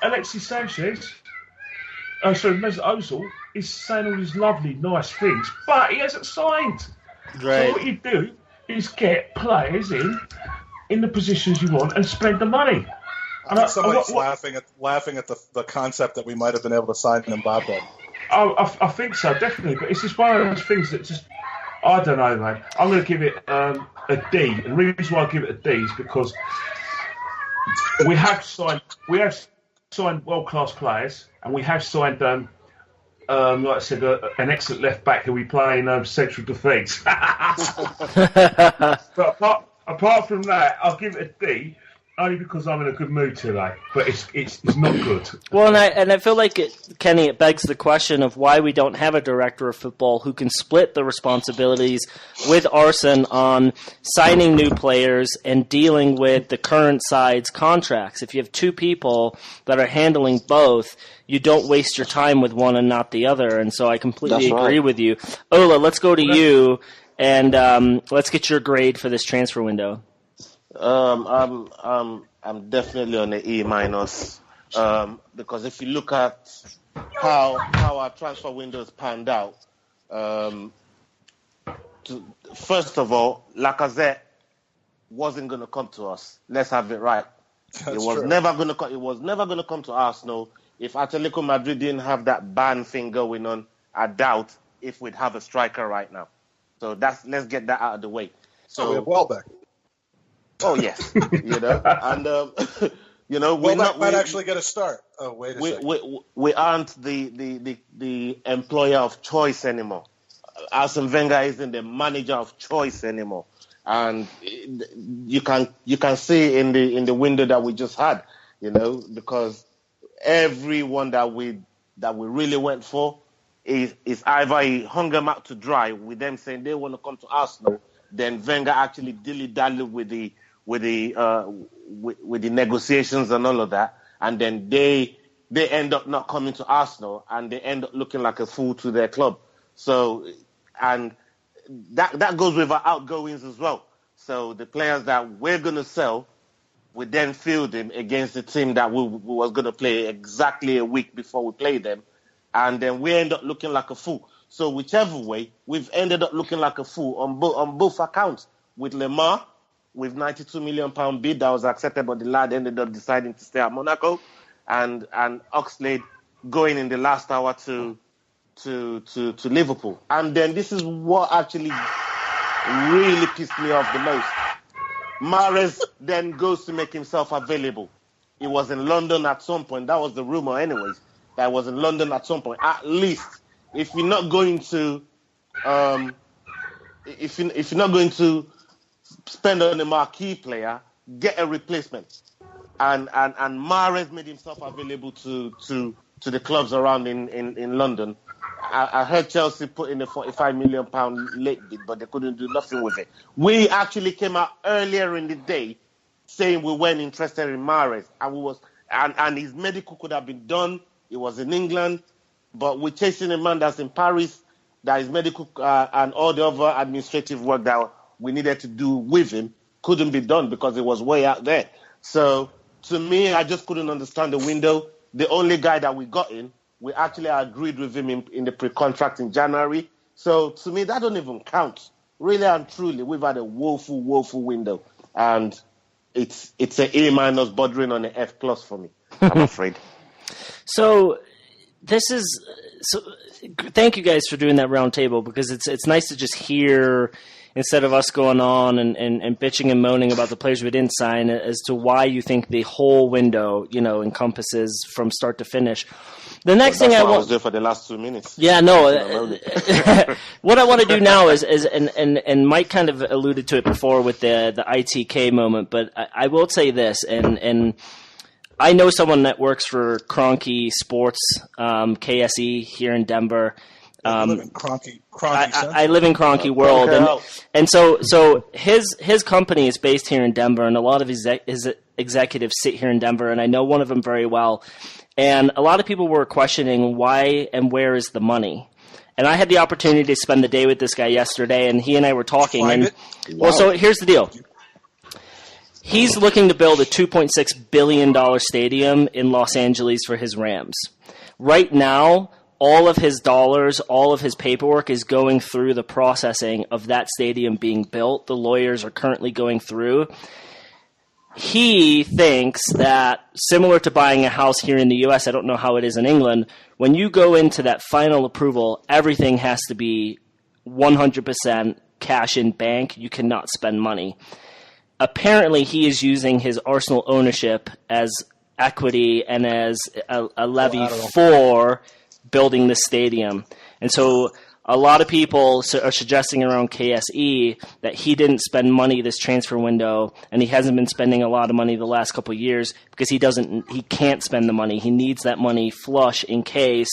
Alexis Sanchez, Mesut Ozil, is saying all these lovely, nice things, but he hasn't signed. Right. So what you do is get players in the positions you want and spend the money. I think somebody's laughing at the concept that we might have been able to sign Mbappe. I think so, definitely. But it's just one of those things that just, I don't know, mate. I'm going to give it a D. And the reason why I give it a D is because we have signed world-class players, and we have signed, like I said, an excellent left back who we play in central defence. But apart from that, I'll give it a D. Only because I'm in a good mood today, but it's not good. Well, and I feel like Kenny, it begs the question of why we don't have a director of football who can split the responsibilities with Arsene on signing new players and dealing with the current side's contracts. If you have 2 people that are handling both, you don't waste your time with one and not the other. And so I completely agree with you. Ola, let's go to you and let's get your grade for this transfer window. I'm definitely on the E minus, because if you look at how our transfer windows panned out, first of all, Lacazette wasn't going to come to us. Let's have it right. It was never going to come to Arsenal. If Atletico Madrid didn't have that ban thing going on, I doubt if we'd have a striker right now. So let's get that out of the way. So we have Welbeck. Oh yes, and Welbeck might actually get a start. Oh wait a second. We aren't the employer of choice anymore. Arsene Wenger isn't the manager of choice anymore, and you can see in the window that we just had, because everyone that we really went for is either he hung them out to dry with them saying they want to come to Arsenal, then Wenger actually dilly-dallied with the negotiations and all of that, and then they end up not coming to Arsenal, and they end up looking like a fool to their club. So, and that goes with our outgoings as well. So the players that we're going to sell, we then field them against the team that we was going to play exactly a week before we played them, and then we end up looking like a fool. So whichever way, we've ended up looking like a fool on both accounts. With Lemar, with £92 million bid that was accepted, but the lad ended up deciding to stay at Monaco, and Oxlade going in the last hour to Liverpool. And then this is what actually really pissed me off the most. Mahrez then goes to make himself available. He was in London at some point. That was the rumor anyways. That he was in London at some point. At least, if you're not going to spend on a marquee player, get a replacement. And Mahrez made himself available to the clubs around in London. I heard Chelsea put in a £45 million late bid, but they couldn't do nothing with it. We actually came out earlier in the day saying we weren't interested in Mahrez, and his medical could have been done. He was in England, but we're chasing a man that's in Paris, that his medical and all the other administrative work that we needed to do with him couldn't be done because it was way out there. So to me, I just couldn't understand the window. The only guy that we got in, we actually agreed with him in the pre-contract in January. So to me, that don't even count. Really and truly, we've had a woeful window. And it's an A- bordering on an F+ for me, I'm afraid. So thank you guys for doing that round table, because it's nice to just hear, instead of us going on and bitching and moaning about the players we didn't sign, as to why you think the whole window, encompasses from start to finish. The next thing I was there for the last 2 minutes. Yeah, no. What I want to do now is and Mike kind of alluded to it before with the ITK moment, but I will say this, and I know someone that works for Kroenke Sports, KSE here in Denver. I live in Kroenke I live in Kroenke world, and so his company is based here in Denver, and a lot of his executives sit here in Denver, and I know one of them very well. And a lot of people were questioning why and where is the money. And I had the opportunity to spend the day with this guy yesterday, and he and I were talking. Well, so here's the deal. He's looking to build a $2.6 billion stadium in Los Angeles for his Rams. Right now, all of his dollars, all of his paperwork is going through the processing of that stadium being built. The lawyers are currently going through. He thinks that, similar to buying a house here in the U.S., I don't know how it is in England, when you go into that final approval, everything has to be 100% cash in bank. You cannot spend money. Apparently, he is using his Arsenal ownership as equity and as a levy for building the stadium. And so a lot of people are suggesting around KSE that he didn't spend money this transfer window, and he hasn't been spending a lot of money the last couple of years because he can't spend the money. He needs that money flush in case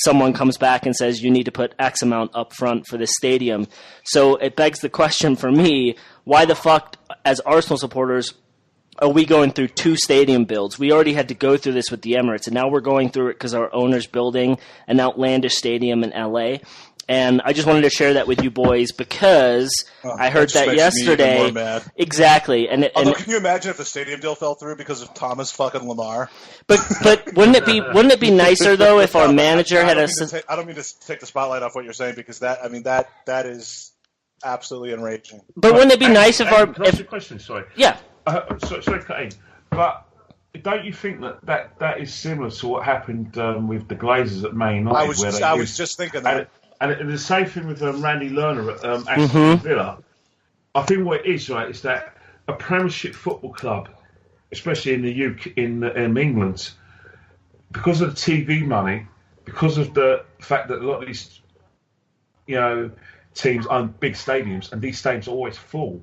someone comes back and says you need to put X amount up front for this stadium. So it begs the question for me, why the fuck, as Arsenal supporters, are we going through 2 stadium builds? We already had to go through this with the Emirates, and now we're going through it because our owner's building an outlandish stadium in LA. And I just wanted to share that with you boys because I heard that yesterday. Me even more mad. Exactly. Although, can you imagine if the stadium deal fell through because of Thomas fucking Lamar? But wouldn't it be nicer though if our manager had a? I don't mean to take the spotlight off what you're saying, because that is absolutely enraging. But wouldn't it be nice if our? Can I ask you a question? Sorry. Yeah. Sorry, cut in. But don't you think that is similar to what happened with the Glazers at Man United? I was just thinking that. And the same thing with Randy Lerner at Aston Villa. I think what it is, right, is that a Premiership football club, especially in the UK, in England, because of the TV money, because of the fact that a lot of these, teams own big stadiums, and these stadiums are always full,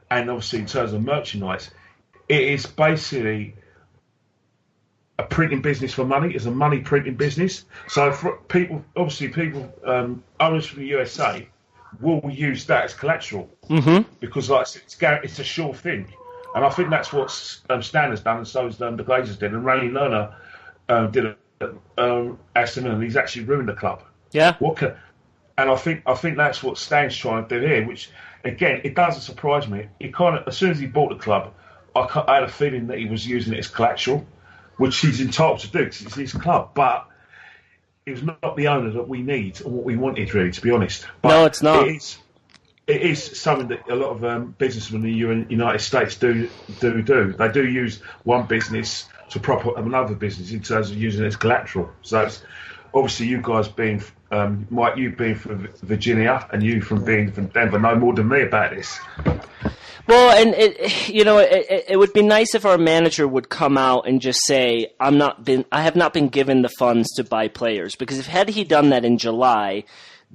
and obviously in terms of merchandise, it is basically a printing business for money. It's a money printing business. So for people, owners from the USA will use that as collateral because it's a sure thing. And I think that's what Stan has done, and so has the Glazers did. And Randy Lerner did it at Aston Villa, and he's actually ruined the club. Yeah. And I think that's what Stan's trying to do here, which, again, it doesn't surprise me. As soon as he bought the club, I had a feeling that he was using it as collateral, which he's entitled to do because it's his club. But it was not the owner that we need or what we wanted, really, to be honest. But no, it's not. It is something that a lot of businessmen in the United States do. They do use one business to prop up another business in terms of using it as collateral. So it's, obviously you guys being, Mike, you being from Virginia and you from being from Denver know more than me about this. Well, and it would be nice if our manager would come out and just say, I have not been given the funds to buy players, because had he done that in July,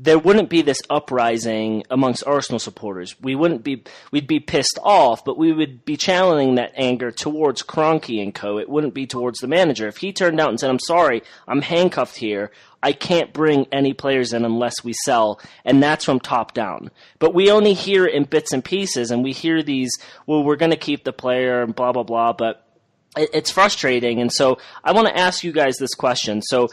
there wouldn't be this uprising amongst Arsenal supporters. We'd be pissed off, but we would be channeling that anger towards Kroenke and co. It wouldn't be towards the manager. If he turned out and said, I'm sorry, I'm handcuffed here, I can't bring any players in unless we sell, and that's from top down. But we only hear it in bits and pieces, and we hear these, well, we're going to keep the player and blah, blah, blah, but it's frustrating. And so I want to ask you guys this question. So,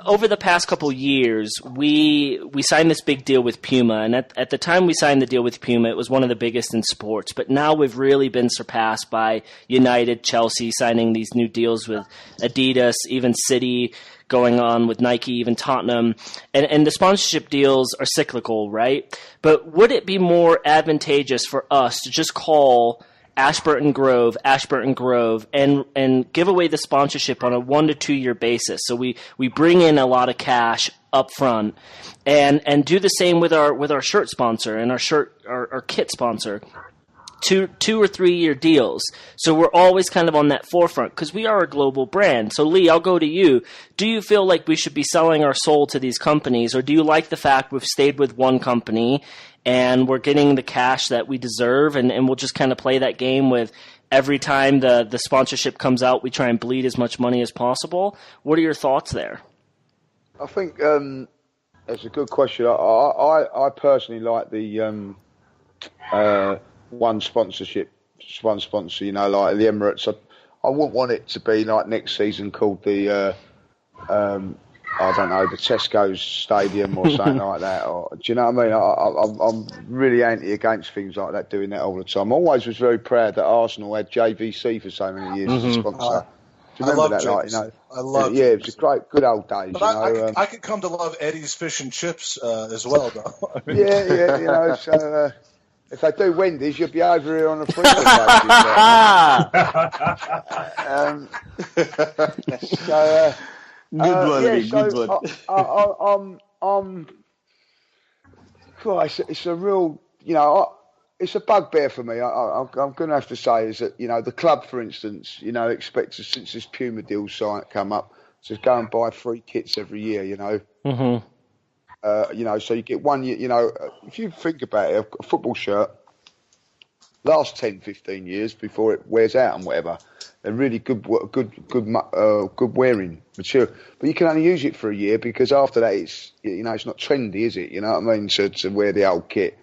over the past couple years, we signed this big deal with Puma, and at the time we signed the deal with Puma, it was one of the biggest in sports. But now we've really been surpassed by United, Chelsea signing these new deals with Adidas, even City going on with Nike, even Tottenham. And the sponsorship deals are cyclical, right? But would it be more advantageous for us to just call Ashburton Grove, and give away the sponsorship on a 1 to 2 year basis? So we bring in a lot of cash up front, and do the same with our shirt sponsor and our kit sponsor. 2 or 3 year deals. So we're always kind of on that forefront because we are a global brand. So Lee, I'll go to you. Do you feel like we should be selling our soul to these companies, or do you like the fact we've stayed with one company and we're getting the cash that we deserve, and we'll just kind of play that game with every time the sponsorship comes out, we try and bleed as much money as possible? What are your thoughts there? I think that's a good question. I personally like the one sponsor, like the Emirates. I wouldn't want it to be like next season called the I don't know, the Tesco's Stadium or something like that. Or, do you know what I mean? I'm really against things like that, doing that all the time. I always was very proud that Arsenal had JVC for so many years as a sponsor. Do you remember that? JVC. I love yeah, it was a good old days. But I could come to love Eddie's Fish and Chips as well, though. I mean, yeah. So, if they do Wendy's, you'll be over here on a free basis. Good one. It's a real, it's a bugbear for me. I'm going to have to say is that, the club, for instance, expects us, since this Puma deal come up, to go and buy 3 kits every year, Mm-hmm. So you get 1 year, if you think about it, a football shirt lasts 10, 15 years before it wears out and whatever. They're really good wearing material, but you can only use it for a year because after that it's not trendy, is it? You know what I mean? To wear the old kit,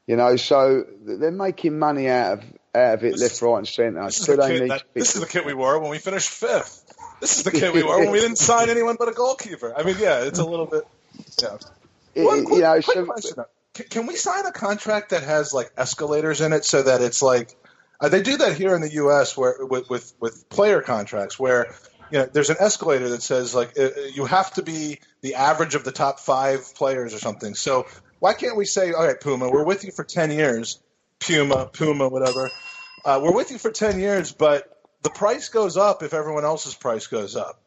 So they're making money out of it left, right, and centre. This is the kit we wore when we finished 5th. This is the kit we wore when we didn't sign anyone but a goalkeeper. I mean, yeah, it's a little bit. Yeah. Quick question. Can we sign a contract that has like escalators in it so that it's like they do that here in the U.S. where with player contracts where there's an escalator that says like you have to be the average of the top 5 players or something. So why can't we say, all right, Puma, we're with you for 10 years, Puma, whatever. We're with you for 10 years, but the price goes up if everyone else's price goes up.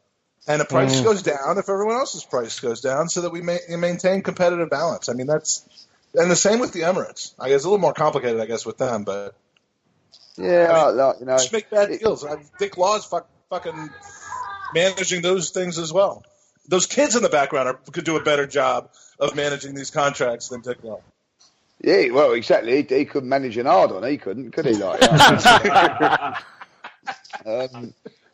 And the price goes down if everyone else's price goes down, so that we maintain competitive balance. I mean, and the same with the Emirates. I guess it's a little more complicated, I guess, with them, but just make bad deals. Dick Law's fucking managing those things as well. Those kids in the background could do a better job of managing these contracts than Dick Law. Yeah, well, exactly. He couldn't manage an hard one. He couldn't, could he? Like,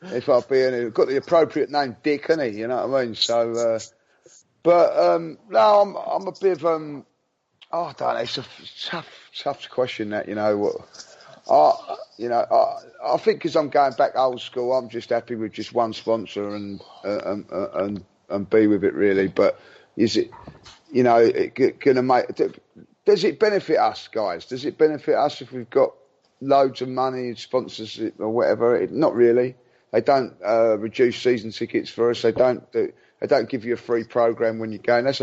if I've got the appropriate name, Dick, hasn't he? You know what I mean? So, no, I'm a bit of I don't know. It's a tough question. That I think because I'm going back old school, I'm just happy with just one sponsor and be with it really. But is it, going to make? Does it benefit us, guys? Does it benefit us if we've got loads of money, sponsorship or whatever? Not really. They don't reduce season tickets for us. They don't give you a free program when you go. And that's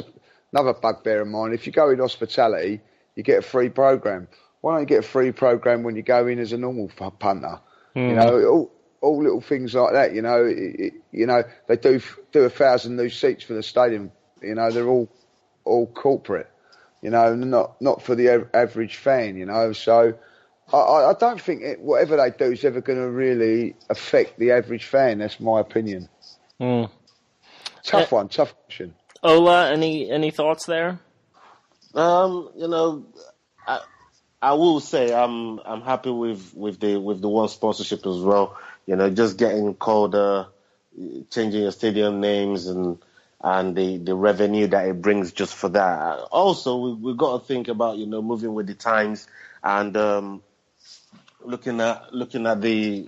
another bugbear of mine. If you go in hospitality, you get a free program. Why don't you get a free program when you go in as a normal punter? All little things like that. They do 1,000 new seats for the stadium. They're all corporate. Not for the average fan. So I don't think whatever they do is ever going to really affect the average fan. That's my opinion. Tough question. Ola, any thoughts there? I will say I'm happy with the one sponsorship as well. Just getting colder, changing your stadium names and the revenue that it brings just for that. Also, we've got to think about moving with the times and looking at the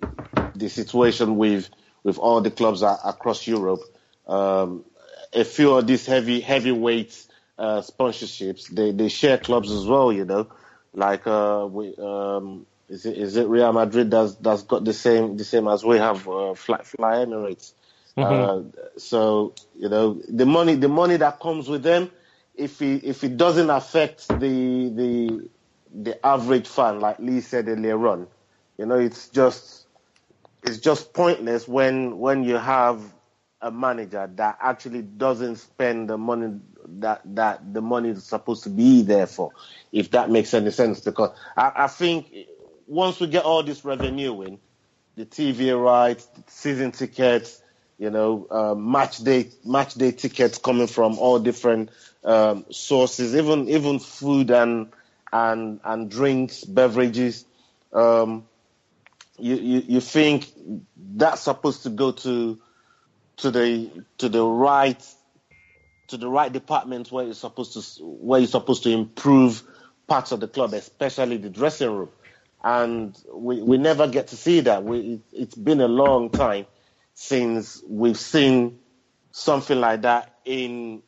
situation with all the clubs across Europe. A few of these heavyweight sponsorships they share clubs as well. Like is it Real Madrid that's got the same as we have Fly Emirates. So the money that comes with them, if it doesn't affect the average fan, like Lee said earlier on, it's just pointless when you have a manager that actually doesn't spend the money that the money is supposed to be there for, if that makes any sense. Because I think once we get all this revenue in, the TV rights, season tickets, match day tickets coming from all different sources, even food and drinks, beverages. You think that's supposed to go to the right department where you're supposed to improve parts of the club, especially the dressing room, and we never get to see that. It's been a long time since we've seen something like that in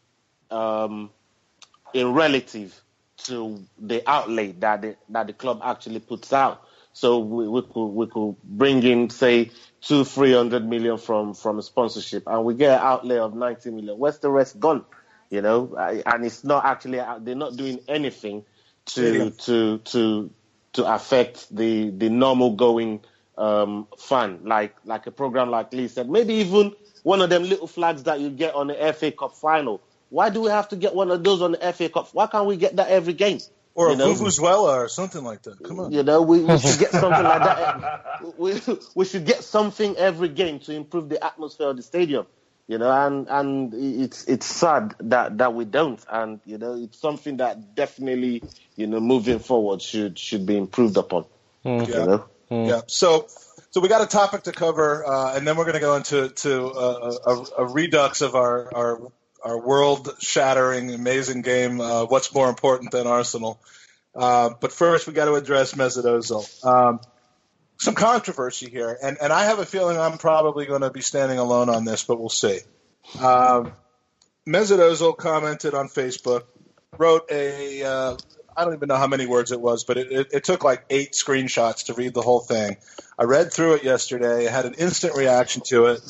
relative to the outlay that the club actually puts out. So we could bring in, say, 200-300 million from a sponsorship, and we get an outlay of 90 million. Where's the rest gone? And it's not actually, they're not doing anything to affect the normal going fan, like a program like Lee said. Maybe even one of them little flags that you get on the FA Cup final. Why do we have to get one of those on the FA Cup? Why can't we get that every game? Or a Vuvuzela or something like that. Come on. We should get something like that. We should get something every game to improve the atmosphere of the stadium. And it's sad that we don't. And, it's something that definitely, moving forward should be improved upon. Yeah. So we got a topic to cover, and then we're going to go into a redux of our world-shattering, amazing game, what's more important than Arsenal. But first, we got to address Mesut Ozil. Some controversy here, and I have a feeling I'm probably going to be standing alone on this, but we'll see. Mesut Ozil commented on Facebook, wrote I don't even know how many words it was, but it took like 8 screenshots to read the whole thing. I read through it yesterday, had an instant reaction to it.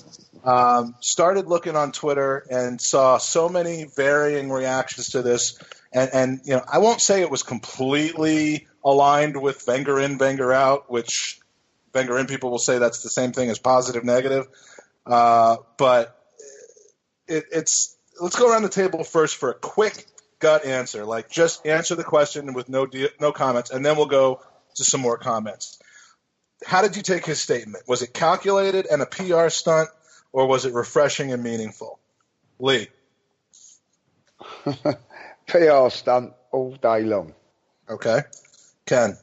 Started looking on Twitter and saw so many varying reactions to this. And I won't say it was completely aligned with Wenger in, Wenger out, which Wenger in people will say that's the same thing as positive, negative. But it's let's go around the table first for a quick gut answer. Like, just answer the question with no comments, and then we'll go to some more comments. How did you take his statement? Was it calculated and a PR stunt, or was it refreshing and meaningful? Lee. PR stunt all day long. Okay. Ken.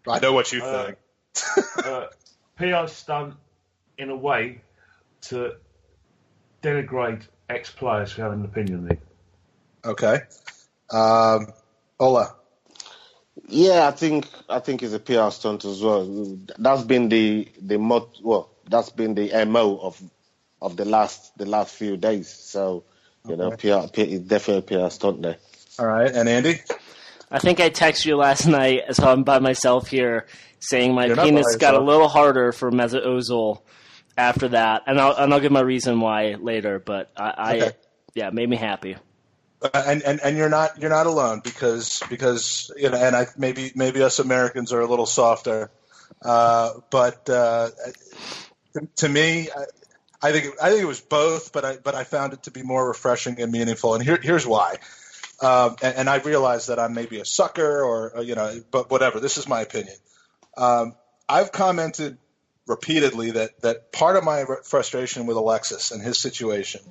I know what you think. PR stunt in a way to denigrate ex-players who have an opinion, Lee. Okay. Ola. Yeah, I think it's a PR stunt as well. That's been the MO of the last few days. So, PR is definitely a PR stunt there. All right, and Andy? I think I texted you last night, so I'm by myself here, saying my penis got a little harder for Mesut Ozil after that, and I'll give my reason why later. But it made me happy. And you're not alone because and maybe us Americans are a little softer, but to me, I think it was both, but I found it to be more refreshing and meaningful, and here's why. And I realize that I'm maybe a sucker or but whatever. This is my opinion. I've commented repeatedly that part of my frustration with Alexis and his situation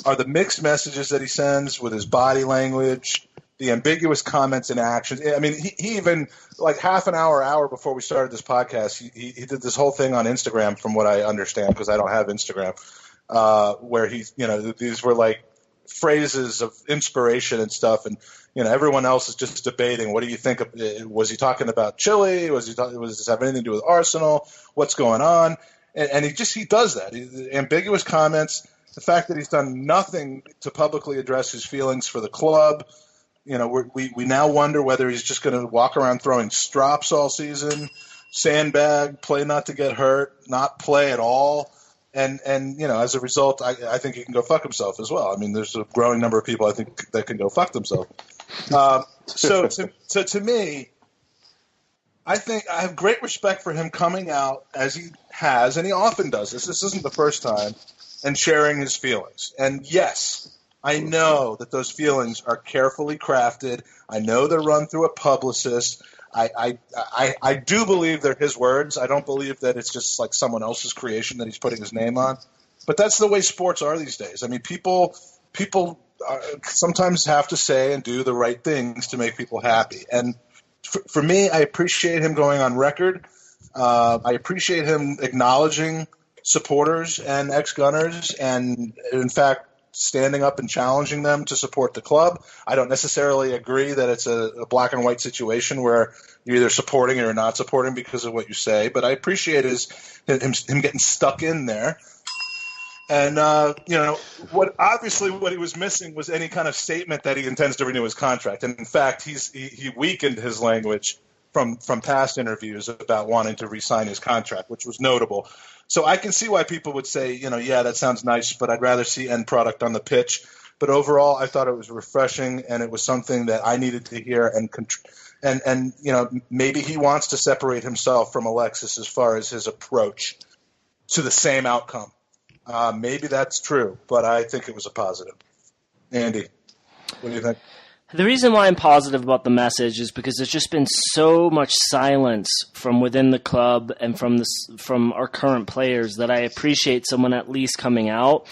are the mixed messages that he sends with his body language, the ambiguous comments and actions. I mean, he even, like half an hour before we started this podcast, he did this whole thing on Instagram, from what I understand, because I don't have Instagram, where these were like phrases of inspiration and stuff, and everyone else is just debating. What do you think? Was he talking about Chile? Was this have anything to do with Arsenal? What's going on? And he does that. Ambiguous comments. The fact that he's done nothing to publicly address his feelings for the club. We now wonder whether he's just going to walk around throwing strops all season, sandbag, play not to get hurt, not play at all. And as a result, I think he can go fuck himself as well. I mean, there's a growing number of people I think that can go fuck themselves. So to me, I think I have great respect for him coming out as he has, and he often does this. This isn't the first time, and sharing his feelings. And yes, I know that those feelings are carefully crafted. I know they're run through a publicist. I do believe they're his words. I don't believe that it's just like someone else's creation that he's putting his name on. But that's the way sports are these days. I mean, people sometimes have to say and do the right things to make people happy. And for me, I appreciate him going on record. I appreciate him acknowledging supporters and ex-Gunners, and in fact, standing up and challenging them to support the club. I don't necessarily agree that it's a black and white situation where you're either supporting or not supporting because of what you say, but I appreciate him getting stuck in there. And, what he was missing was any kind of statement that he intends to renew his contract. And in fact, he weakened his language from past interviews about wanting to re-sign his contract, which was notable. So I can see why people would say, yeah, that sounds nice, but I'd rather see end product on the pitch. But overall, I thought it was refreshing, and it was something that I needed to hear. And maybe he wants to separate himself from Alexis as far as his approach to the same outcome. Maybe that's true, but I think it was a positive. Andy, what do you think? The reason why I'm positive about the message is because there's just been so much silence from within the club and from our current players that I appreciate someone at least coming out.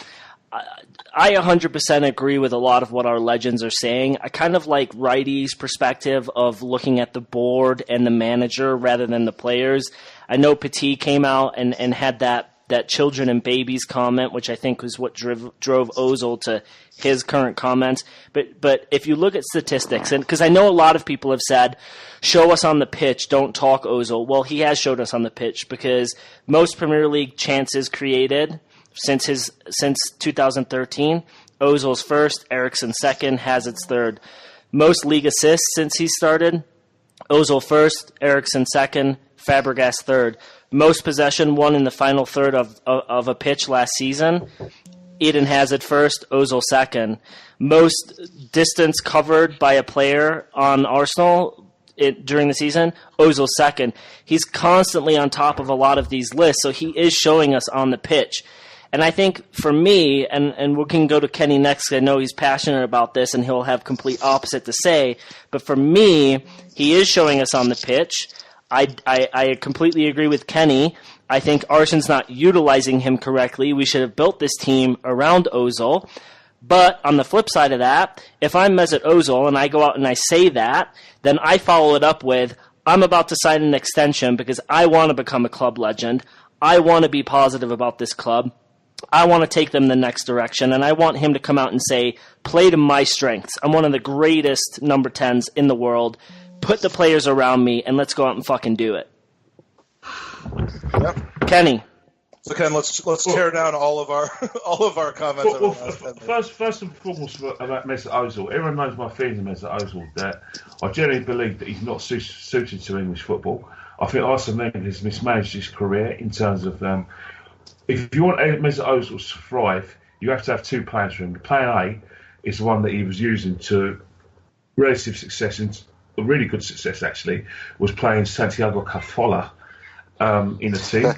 I 100% agree with a lot of what our legends are saying. I kind of like Righty's perspective of looking at the board and the manager rather than the players. I know Petit came out and had that children and babies comment, which I think was what drove Ozil to his current comments. But if you look at statistics, and because I know a lot of people have said, show us on the pitch, don't talk Ozil. Well, he has showed us on the pitch because most Premier League chances created since 2013, Ozil's first, Eriksen second, Hazard's third. Most league assists since he started, Ozil first, Eriksen second, Fabregas third. Most possession won in the final third of a pitch last season, Eden Hazard first, Ozil second. Most distance covered by a player on Arsenal during the season, Ozil second. He's constantly on top of a lot of these lists, so he is showing us on the pitch. And I think for me, and we can go to Kenny next, 'cause I know he's passionate about this and he'll have complete opposite to say, but for me, he is showing us on the pitch. I completely agree with Kenny. I think Arsenal's not utilizing him correctly. We should have built this team around Ozil. But on the flip side of that, if I'm Mesut Ozil and I go out and I say that, then I follow it up with, I'm about to sign an extension because I want to become a club legend. I want to be positive about this club. I want to take them the next direction, and I want him to come out and say, play to my strengths. I'm one of the greatest number 10s in the world. Put the players around me, and let's go out and fucking do it. Yep. Kenny. So Ken, let's tear down all of our comments. First and foremost about Mesut Ozil, everyone knows my feelings on Mesut Ozil. That I generally believe that he's not suited to English football. I think Arsene Wenger has mismanaged his career in terms of if you want Mesut Ozil to thrive, you have to have two plans for him. Plan A is the one that he was using to relative success, and a really good success actually, was playing Santiago Cazorla in the team.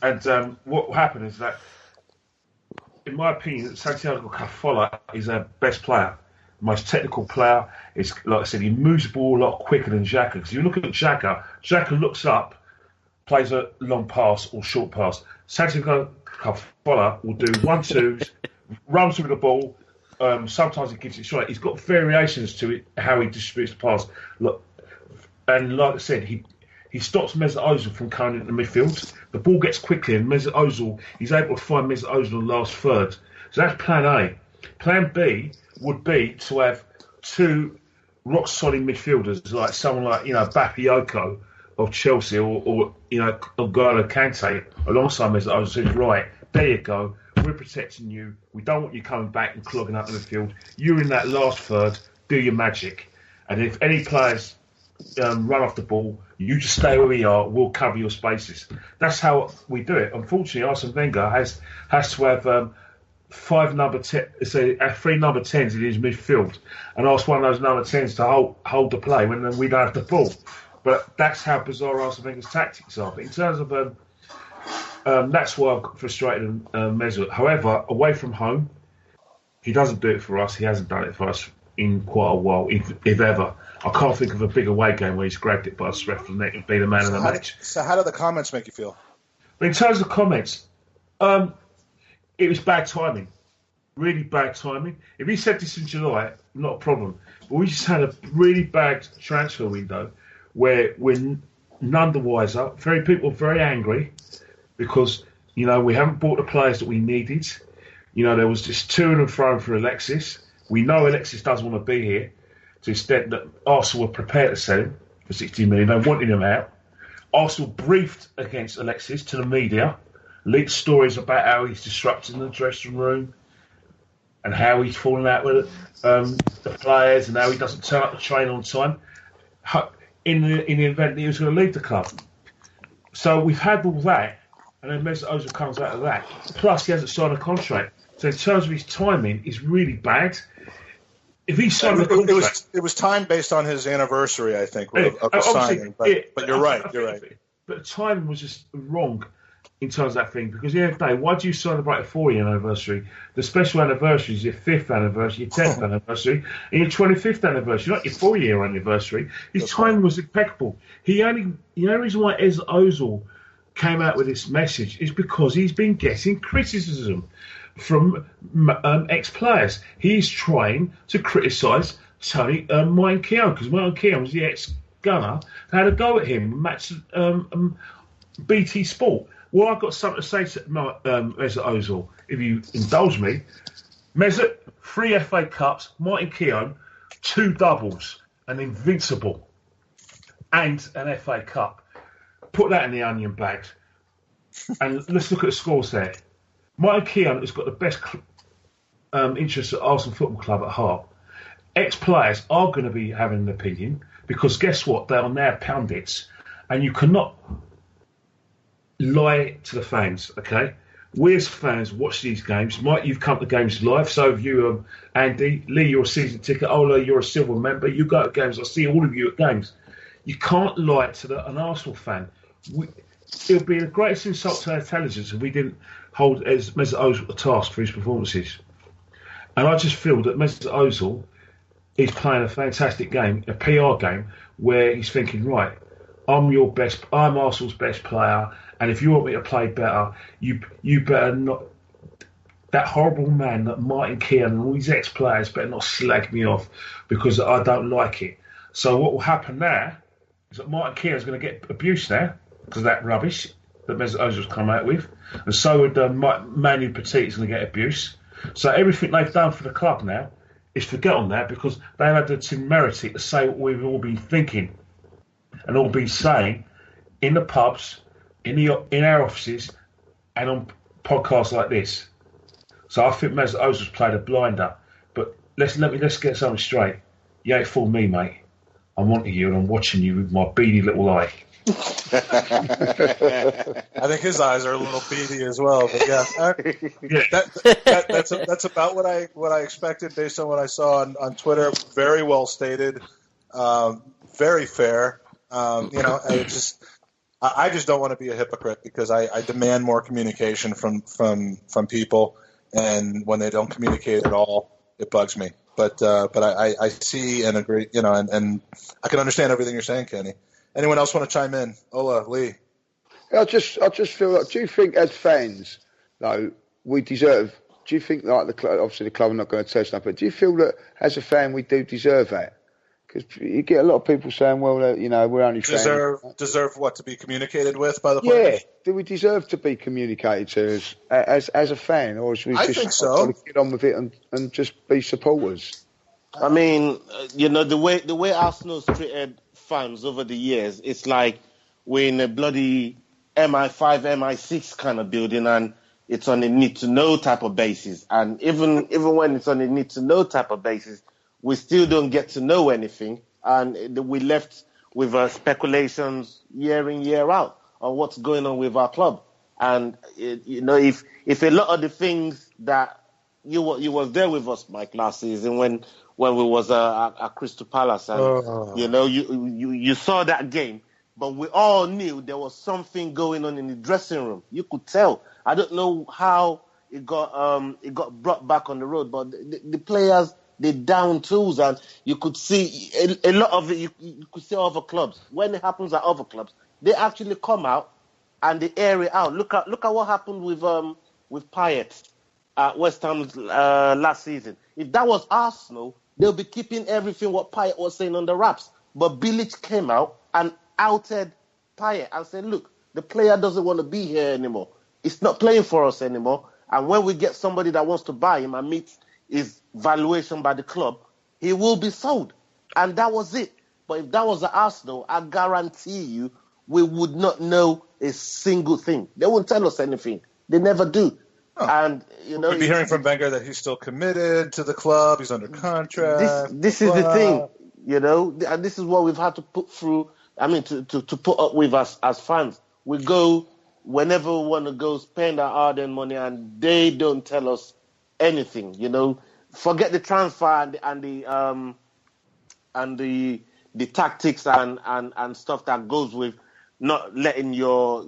and what happened is that, in my opinion, Santiago Cazorla is our best player, most technical player. It's like I said, he moves the ball a lot quicker than Xhaka. Because you look at Xhaka looks up, plays a long pass or short pass. Santiago Cazorla will do 1-2s, runs with the ball. Sometimes he gives it straight. He's got variations to it, how he distributes the pass. Look, and like I said, he stops Mesut Ozil from coming into the midfield. The ball gets quickly, and Mesut Ozil, he's able to find Mesut Ozil in the last third. So that's plan A. Plan B would be to have two rock-solid midfielders, like someone like, Bakayoko of Chelsea or N'Golo Kante alongside Mesut Ozil. Says, right, there you go. We're protecting you. We don't want you coming back and clogging up the midfield. You're in that last third. Do your magic. And if any players run off the ball, you just stay where we are. We'll cover your spaces. That's how we do it. Unfortunately, Arsene Wenger has to have three number 10s in his midfield, and ask one of those number 10s to hold the play when we don't have the ball. But that's how bizarre Arsene Wenger's tactics are. But in terms of that's why I'm frustrated Mesut. However, away from home, he doesn't do it for us. He hasn't done it for us in quite a while, if ever. I can't think of a big away game where he's grabbed it by a scruff of the neck and been the man of the match. So how do the comments make you feel? But in terms of comments, it was bad timing. Really bad timing. If he said this in July, not a problem. But we just had a really bad transfer window where we're none the wiser. People are very angry because, we haven't bought the players that we needed. There was just to and fro for Alexis. We know Alexis doesn't want to be here, to the extent that Arsenal were prepared to sell him for 60 million. They wanted him out. Arsenal briefed against Alexis to the media, leaked stories about how he's disrupting the dressing room and how he's falling out with the players and how he doesn't turn up to train on time in the event that he was going to leave the club. So we've had all that, and then Mesut Ozil comes out of that. Plus, he hasn't signed a contract. So in terms of his timing, it's really bad. If he signed a contract... It was timed based on his anniversary, I think, of the signing. But you're right. But the timing was just wrong in terms of that thing. Because at the end of the day, why do you celebrate a 4-year anniversary? The special anniversary is your 5th anniversary, your 10th anniversary, and your 25th anniversary, not your 4-year anniversary. His timing was impeccable. The only reason why Ozil came out with this message is because he's been getting criticism from ex-players. He's trying to criticise Martin Keown, because Martin Keown was the ex-gunner and had a go at him, match BT Sport. Well, I've got something to say to Mesut Ozil, if you indulge me. Mesut, 3 FA Cups, Martin Keown, 2 doubles, an invincible, and an FA Cup. Put that in the onion bag. And let's look at the scores there. Martin Keown has got the best interests at Arsenal Football Club at heart. Ex-players are going to be having an opinion because guess what? They are now pundits. And you cannot lie to the fans, okay? We as fans watch these games. Mike, you've come to games live. So have you, Andy. Lee, you're a season ticket. Ola, you're a silver member. You go to games. I see all of you at games. You can't lie to an Arsenal fan. it would be the greatest insult to our intelligence if we didn't hold Mesut Ozil to task for his performances. And I just feel that Mesut Ozil is playing a fantastic game, a PR game, where he's thinking, right, I'm Arsenal's best player, and if you want me to play better, you better not. That horrible man, that Martin Keown and all these ex-players better not slag me off because I don't like it. So what will happen now is that Martin Keown's going to get abuse now because of that rubbish that Mesut Ozil's come out with, and so would Manu Petit's going to get abuse. So everything they've done for the club now is forget on that because they've had the temerity to say what we've all been thinking and all been saying in the pubs, in our offices, and on podcasts like this. So I think Mesut Ozil's played a blinder. But let's get something straight. You ain't fooled me, mate. I'm onto you and I'm watching you with my beady little eye. I think his eyes are a little beady as well. But that's about what I expected based on what I saw on Twitter. Very well stated, very fair. I just don't want to be a hypocrite because I demand more communication from people, and when they don't communicate at all, it bugs me. But I see and agree, and I can understand everything you're saying, Kenny. Anyone else want to chime in? Ola, Lee. I just feel like. Do you think as fans, though, we deserve? Do you think like the club? Obviously, the club are not going to tell us that, but do you feel that as a fan we do deserve that? Because you get a lot of people saying, "Well, we're only fans." Deserve what, to be communicated with by the players? Yeah. Do we deserve to be communicated to as a fan, or should we I just think so. Get on with it and just be supporters? I mean, the way Arsenal's treated fans over the years, it's like we're in a bloody MI5, MI6 kind of building, and it's on a need-to-know type of basis. And even when it's on a need-to-know type of basis, we still don't get to know anything, and we left with speculations year in, year out on what's going on with our club. And if a lot of the things that you was there with us, Mike, last season when we was at Crystal Palace, and you saw that game, but we all knew there was something going on in the dressing room. You could tell. I don't know how it got brought back on the road, but the players, they down tools, and you could see a lot of it. You could see other clubs. When it happens at other clubs, they actually come out and they air it out. Look at what happened with Payet at West Ham last season. If that was Arsenal, they'll be keeping everything what Payet was saying on the wraps. But Bilic came out and outed Payet and said, look, the player doesn't want to be here anymore. It's not playing for us anymore. And when we get somebody that wants to buy him and meet his valuation by the club, he will be sold. And that was it. But if that was at Arsenal, I guarantee you we would not know a single thing. They won't tell us anything. They never do. Oh. And we'd be hearing from Wenger that he's still committed to the club. He's under contract. This is the thing, and this is what we've had to put through. I mean, to put up with us as fans. We go whenever we want to go, spend our hard-earned money, and they don't tell us anything. Forget the transfer and the tactics and stuff that goes with not letting your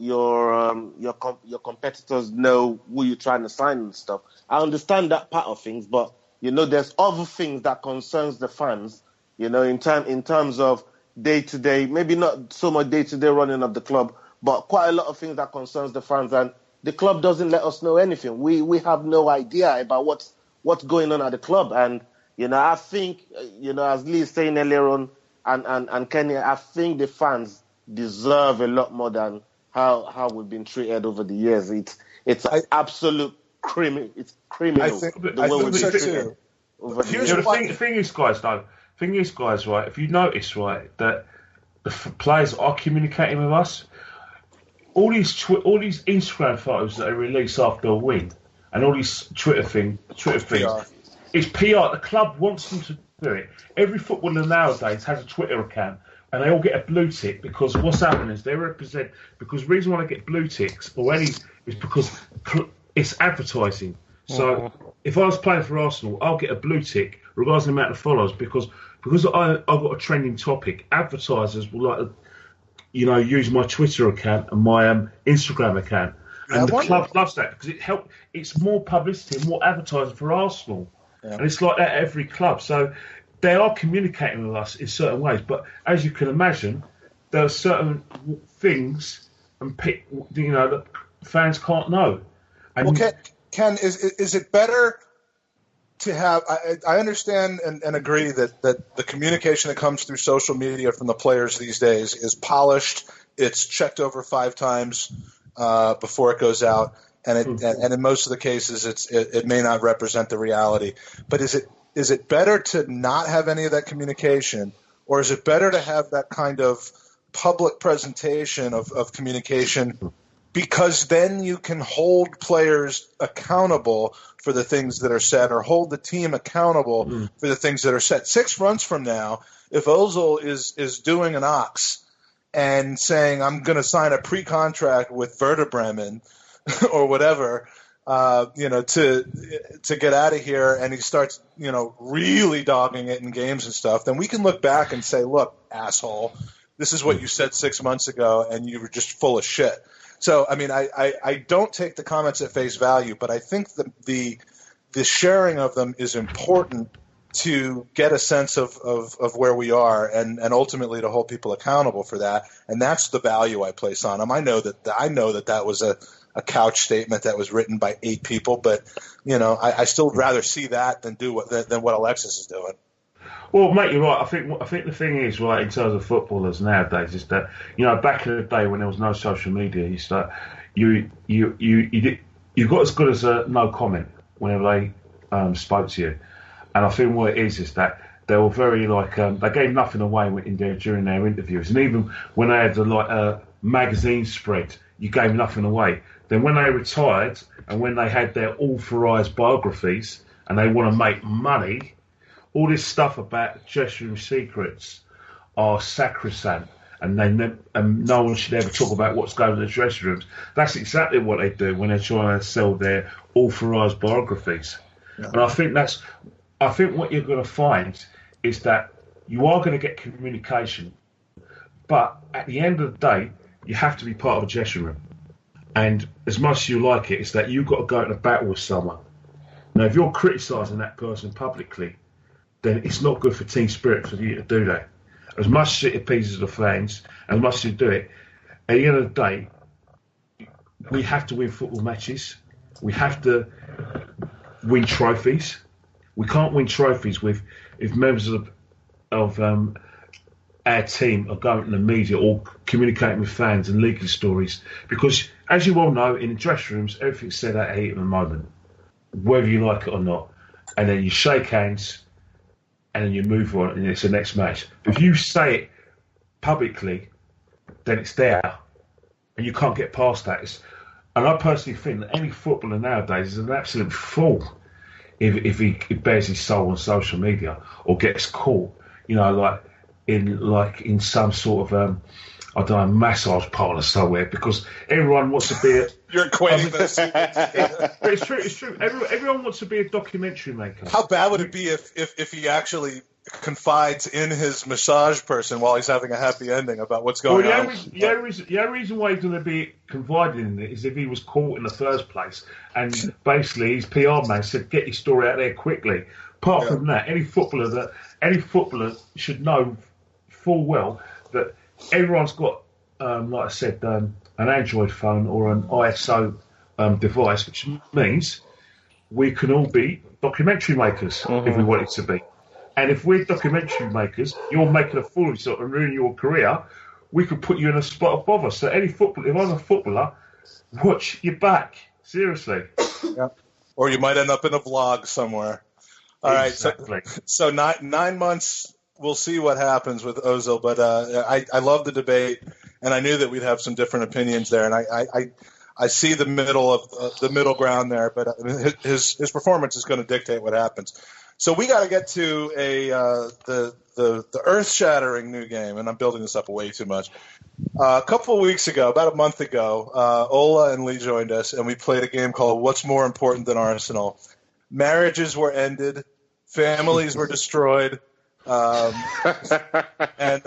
competitors know who you're trying to sign and stuff. I understand that part of things, but there's other things that concerns the fans. In terms of day-to-day, maybe not so much day-to-day running of the club, but quite a lot of things that concerns the fans, and the club doesn't let us know anything. We have no idea about what's going on at the club, and I think as Lee is saying earlier on, and Kenny, I think the fans deserve a lot more than how we've been treated over the years. It's absolute criminal. It's criminal. I think so too. The thing is, guys, right? If you notice, right, that the players are communicating with us. All these Instagram photos that are released after a win, and all these Twitter things, it's PR. The club wants them to do it. Every footballer nowadays has a Twitter account, and they all get a blue tick because what's happening is they represent. Because the reason why they get blue ticks already is because it's advertising. So if I was playing for Arsenal, I'll get a blue tick regardless of the amount of followers because I've got a trending topic. Advertisers will use my Twitter account and my Instagram account. And the club loves that because it's more publicity and more advertising for Arsenal. Yeah. And it's like that at every club. So they are communicating with us in certain ways. But as you can imagine, there are certain things that fans can't know. And Ken, is it better to have? I understand and agree that the communication that comes through social media from the players these days is polished. It's checked over 5 times before it goes out, and in most of the cases, it may not represent the reality. But is it better to not have any of that communication, or is it better to have that kind of public presentation of communication? Because then you can hold players accountable for the things that are said, or hold the team accountable for the things that are said. 6 months from now, if Ozil is doing an ox and saying, I'm going to sign a pre-contract with Werder Bremen or whatever, to get out of here, and he starts, really dogging it in games and stuff, then we can look back and say, look, asshole, this is what you said 6 months ago, and you were just full of shit. So, I mean, I don't take the comments at face value, but I think the sharing of them is important to get a sense of where we are and ultimately to hold people accountable for that. And that's the value I place on them. I know that was a couch statement that was written by 8 people, but, I still would rather see that than what Alexis is doing. Well, mate, you're right. I think the thing is, right, in terms of footballers nowadays, is that back in the day when there was no social media, you got as good as a no comment whenever they spoke to you, and I think what it is that they were very they gave nothing away during their interviews, and even when they had a magazine spread, you gave nothing away. Then when they retired and when they had their authorised biographies and they want to make money. All this stuff about dressing room secrets are sacrosanct, and no one should ever talk about what's going on in the dressing rooms. That's exactly what they do when they're trying to sell their authorised biographies. Yeah. And I think what you're going to find is that you are going to get communication, but at the end of the day, you have to be part of a dressing room. And as much as you like it, it's that you've got to go into battle with someone. Now, if you're criticising that person publicly, then it's not good for team spirit for you to do that. As much as it appeases the fans, as much as you do it, at the end of the day, we have to win football matches. We have to win trophies. We can't win trophies if members of our team are going to the media or communicating with fans and leaking stories. Because, as you well know, in the dressing rooms, everything's said at heat at the moment, whether you like it or not. And then you shake hands, and then you move on, and it's the next match. If you say it publicly, then it's there, and you can't get past that. And I personally think that any footballer nowadays is an absolute fool if he bears his soul on social media or gets caught, in some sort of massage parlour somewhere, because everyone wants to be a... You're equating this. But it's true. Everyone wants to be a documentary maker. How bad would it be if he actually confides in his massage person while he's having a happy ending about what's going on? The only reason why he's going to be confided in it is if he was caught in the first place, and basically his PR man said, get your story out there quickly. Apart from that, any footballer should know full well that everyone's got, like I said, an Android phone or an ISO device, which means we can all be documentary makers if we wanted to be. And if we're documentary makers, you're making a fool of yourself and ruining your career, we could put you in a spot above us. So any footballer, if I'm a footballer, watch your back. Seriously. Yeah. Or you might end up in a vlog somewhere. All exactly. Right. So 9 months, we'll see what happens with Ozil. But I love the debate, and I knew that we'd have some different opinions there. And I see the middle ground there. But his performance is going to dictate what happens. So we got to get to the earth-shattering new game, and I'm building this up way too much. A couple of weeks ago, about a month ago, Ola and Lee joined us, and we played a game called What's More Important Than Arsenal? Marriages were ended, families were destroyed, and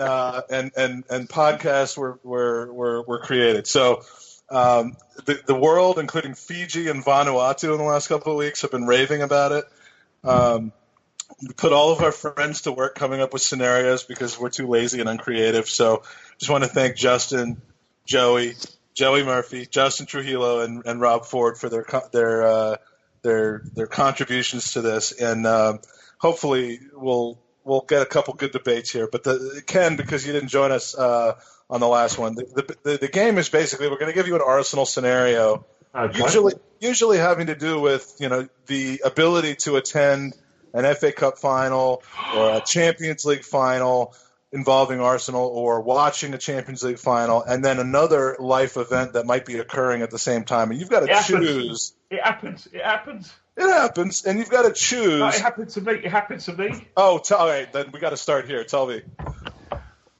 podcasts were created. So the world, including Fiji and Vanuatu, in the last couple of weeks, have been raving about it. We put all of our friends to work coming up with scenarios because we're too lazy and uncreative. So just want to thank Justin, Joey Murphy, Justin Trujillo, and Rob Ford for their contributions to this, and hopefully we'll get a couple good debates here. But Ken, because you didn't join us on the last one, the game is basically we're going to give you an Arsenal scenario, usually having to do with the ability to attend an FA Cup final or a Champions League final involving Arsenal, or watching a Champions League final, and then another life event that might be occurring at the same time. And you've got to choose. It happens, and you've got to choose. No, it happened to me. Oh, all right, then we got to start here. Tell me.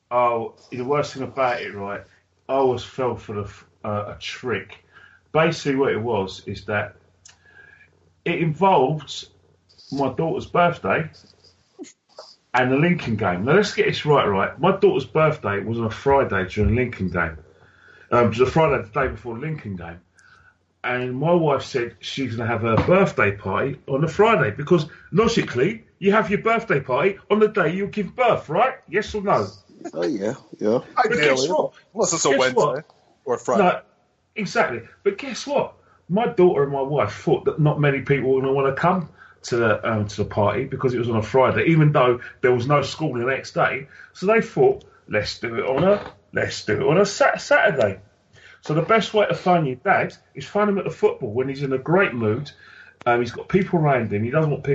Oh, the worst thing about it, right? I always fell for a trick. Basically, what it was is that it involved my daughter's birthday and the Lincoln game. Now, let's get this right. My daughter's birthday was on a Friday during the Lincoln game. It was a Friday, the day before the Lincoln game. And my wife said she's going to have her birthday party on a Friday because, logically, you have your birthday party on the day you give birth, right? Yes or no? Oh, yeah. But guess what? Unless it's a Wednesday or a Friday. No, exactly. But guess what? My daughter and my wife thought that not many people were going to want to come to the party because it was on a Friday, even though there was no school the next day. So they thought, let's do it on a Saturday. So the best way to phone your dad is phone him at the football when he's in a great mood. He's got people around him. He doesn't want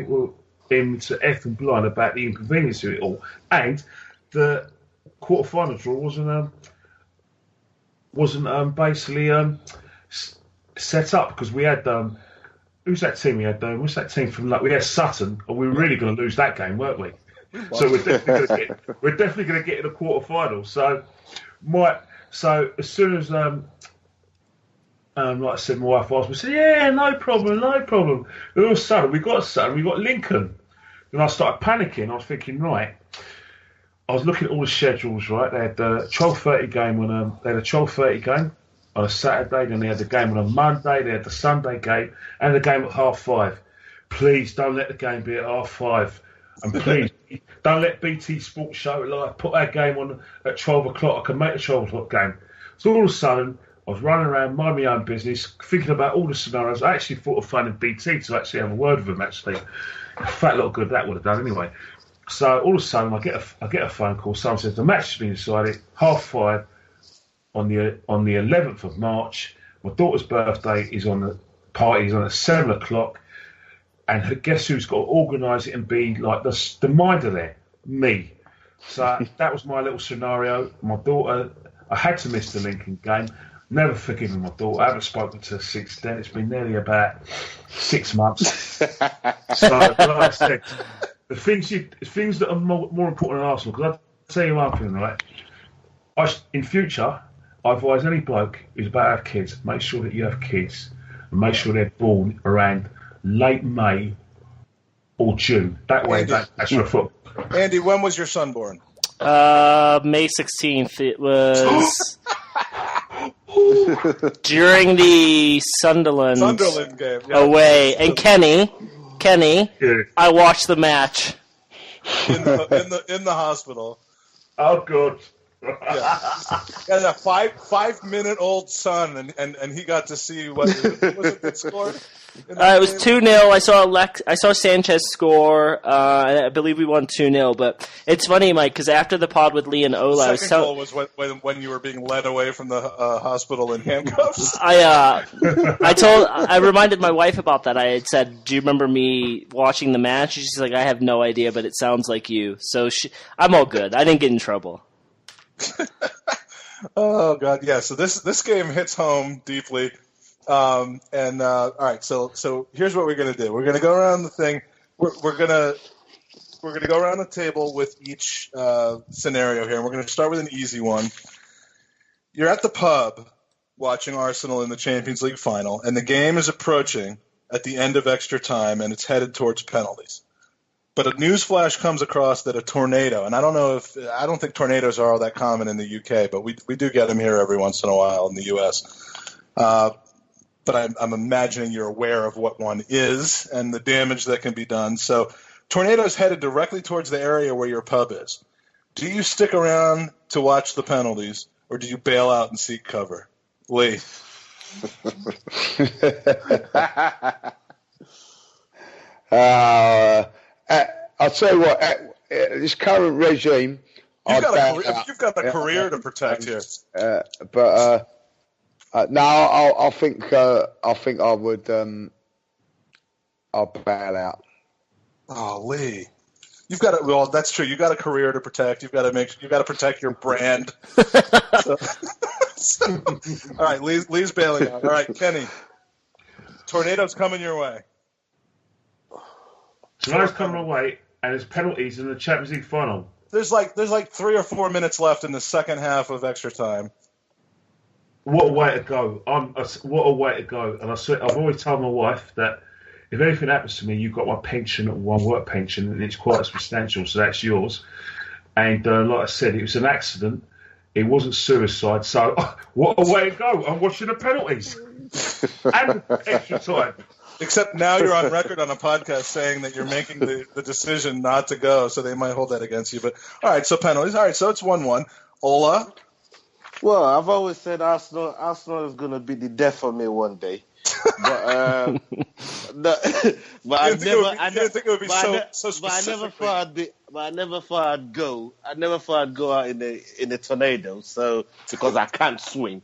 him to F and blind about the inconvenience of it all. And the quarter-final draw wasn't basically set up because we had who's that team we had? What's that team from? We had Sutton, and we were really going to lose that game, weren't we? So we're definitely going to get in the quarter-final. So as soon as like I said, my wife asked me, said, yeah, no problem. And all of a sudden, we got Lincoln. And I started panicking. I was thinking, right. I was looking at all the schedules, right? They had the 12:30 game they had a 12:30 game on a Saturday, then they had the game on a Monday, they had the Sunday game, and the game at 5:30. Please don't let the game be at 5:30. And please, don't let BT Sports Show Live put that game on at 12 o'clock. I can make the 12 o'clock game. So all of a sudden, I was running around, minding my own business, thinking about all the scenarios. I actually thought of phoning BT to actually have a word with them, actually. A fat lot of good that would have done anyway. So all of a sudden, I get a phone call. Someone says, the match has been decided, 5:30 on the 11th of March. My daughter's birthday is on at 7 o'clock. And guess who's got to organise it and be like the minder there? Me. So that was my little scenario. My daughter, I had to miss the Lincoln game. Never forgiven my daughter. I haven't spoken to her since then. It's been nearly about 6 months. So, like I said, the things that are more important than Arsenal, because I'll tell you one thing, right? In future, I advise any bloke who's about to have kids, make sure that you have kids and make sure they're born around late May or June. That way, that's your foot. Andy, when was your son born? May 16th. It was during the Sunderland game away. And Kenny, Yeah. I watched the match in the hospital. Oh, good. Yeah, a 5-minute-old son, and he got to see what was it that scored? It was 2-0. I saw Sanchez score. And I believe we won 2-0. But it's funny, Mike, because after the pod with Lee and Ola, second goal was when you were being led away from the hospital in handcuffs. I reminded my wife about that. I had said, "Do you remember me watching the match?" She's like, "I have no idea, but it sounds like you." So I'm all good. I didn't get in trouble. Oh God, yeah. So this game hits home deeply. All right. So here's what we're gonna do. We're gonna go around the thing. We're gonna go around the table with each scenario here, and we're gonna start with an easy one. You're at the pub watching Arsenal in the Champions League final, and the game is approaching at the end of extra time, and it's headed towards penalties. but a news flash comes across that a tornado, and I don't think tornadoes are all that common in the UK, but we do get them here every once in a while in the US. But I'm imagining you're aware of what one is and the damage that can be done. So tornadoes headed directly towards the area where your pub is. Do you stick around to watch the penalties, or do you bail out and seek cover? Lee. I'll tell you what, this current regime... You've got a career to protect here. No, I think I would. I'll bail out. Oh, Lee, you've got to. Well, that's true. You got a career to protect. You've got to protect your brand. All right, Lee's bailing out. All right, Kenny, tornadoes coming your way. Tornadoes coming away, and there's penalties in the Champions League final. There's like 3 or 4 minutes left in the second half of extra time. What a way to go! What a way to go! And I've always told my wife that if anything happens to me, you've got my pension, my work pension, and it's quite substantial, so that's yours. And like I said, it was an accident. It wasn't suicide. So what a way to go! I'm watching the penalties and extra time. Except now you're on record on a podcast saying that you're making the decision not to go, so they might hold that against you. But all right, so penalties. All right, so it's 1-1. Ola. Well, I've always said Arsenal is going to be the death of me one day. But I never thought I'd go. I never thought I'd go out in a tornado. So because I can't swim.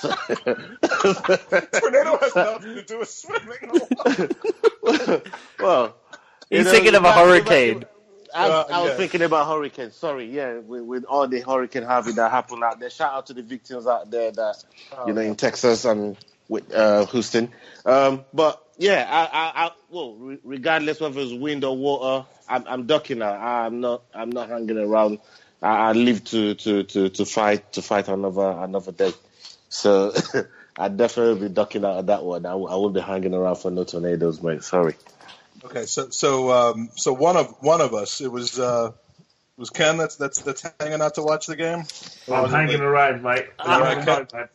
Tornado has nothing to do with swimming. Well, he's thinking of a hurricane. I was thinking about hurricane. Sorry, with all the hurricane Harvey that happened out there. Shout out to the victims out there that in Texas and with Houston. But yeah, regardless whether it's wind or water, I'm ducking out. I'm not hanging around. I live to fight another day. So I'd definitely be ducking out of that one. I won't be hanging around for no tornadoes, mate. Sorry. Okay, so one of us. It was Ken that's hanging out to watch the game. I'm hanging around, mate.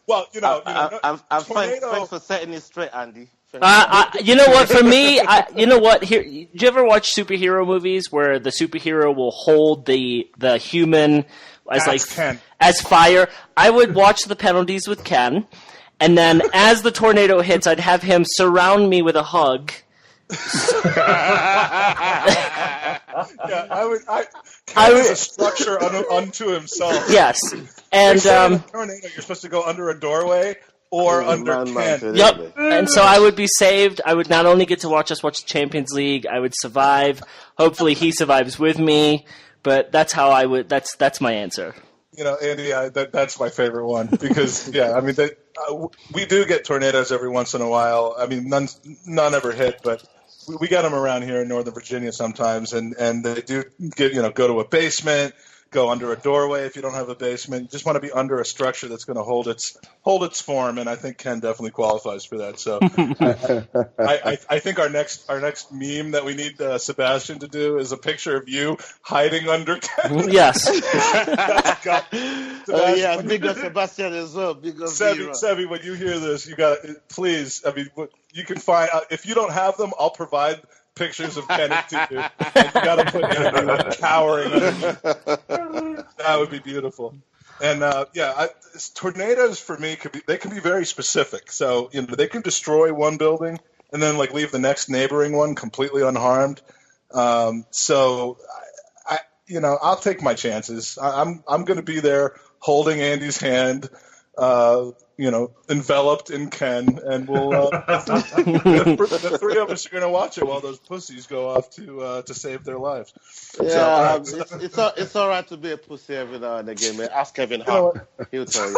Well, thanks for setting it straight, Andy. You know what? For me, Here, do you ever watch superhero movies where the superhero will hold the human as fire? I would watch the penalties with Ken, and then as the tornado hits, I'd have him surround me with a hug. Ken is a structure unto himself. Yes, and tornado, you're supposed to go under a doorway or under Ken. Yep, and so I would be saved. I would not only get to watch the Champions League, I would survive. Hopefully, he survives with me. But that's how I would. That's my answer. Andy, that's my favorite one because we do get tornadoes every once in a while. I mean, none ever hit, but we get them around here in Northern Virginia sometimes, and they do go to a basement, go under a doorway if you don't have a basement. You just want to be under a structure that's going to hold its form, and I think Ken definitely qualifies for that. So I think our next meme that we need Sebastian to do is a picture of you hiding under Ken. Yes. Big up Sebastian as well. Big up Sebi, when you hear this, you got please. I mean, you can find if you don't have them, I'll provide pictures of Kenneth to you. And you got to put Andy cowering underneath. That would be beautiful. And tornadoes for me can be very specific. So they can destroy one building and then leave the next neighboring one completely unharmed. So I'll take my chances. I'm going to be there holding Andy's hand. Enveloped in Ken, and we'll the three of us are going to watch it while those pussies go off to save their lives. Yeah, it's all right to be a pussy every now and again, man. Ask Kevin Hart; he'll tell you.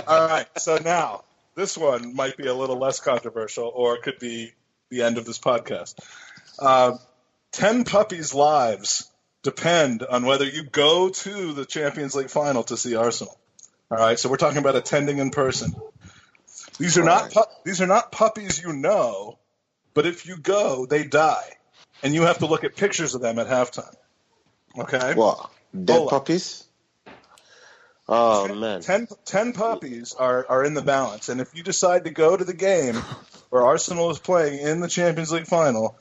All right, so now this one might be a little less controversial, or it could be the end of this podcast. 10 puppies' lives depend on whether you go to the Champions League final to see Arsenal. All right, so we're talking about attending in person. These are not puppies But if you go, they die. And you have to look at pictures of them at halftime. Okay? What? Dead puppies? Oh, man. 10 puppies are in the balance. And if you decide to go to the game where Arsenal is playing in the Champions League final,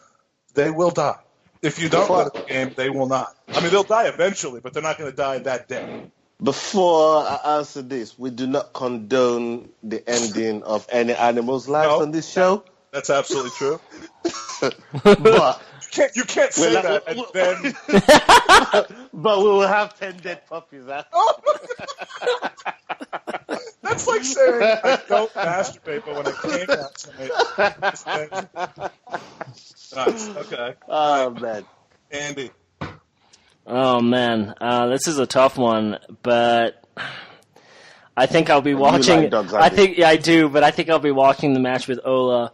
they will die. If you don't go to the game, they will not. I mean, they'll die eventually, but they're not going to die that day. Before I answer this, we do not condone the ending of any animals' lives on this show. That's absolutely true. But you can't say that and then... But we will have 10 dead puppies. Huh? That's like saying I don't masturbate, but when I came out tonight... Nice. Okay. Oh, man. Andy. Oh, man. This is a tough one, but I think I'll be watching... You like dogs, I do, but I think I'll be watching the match with Ola.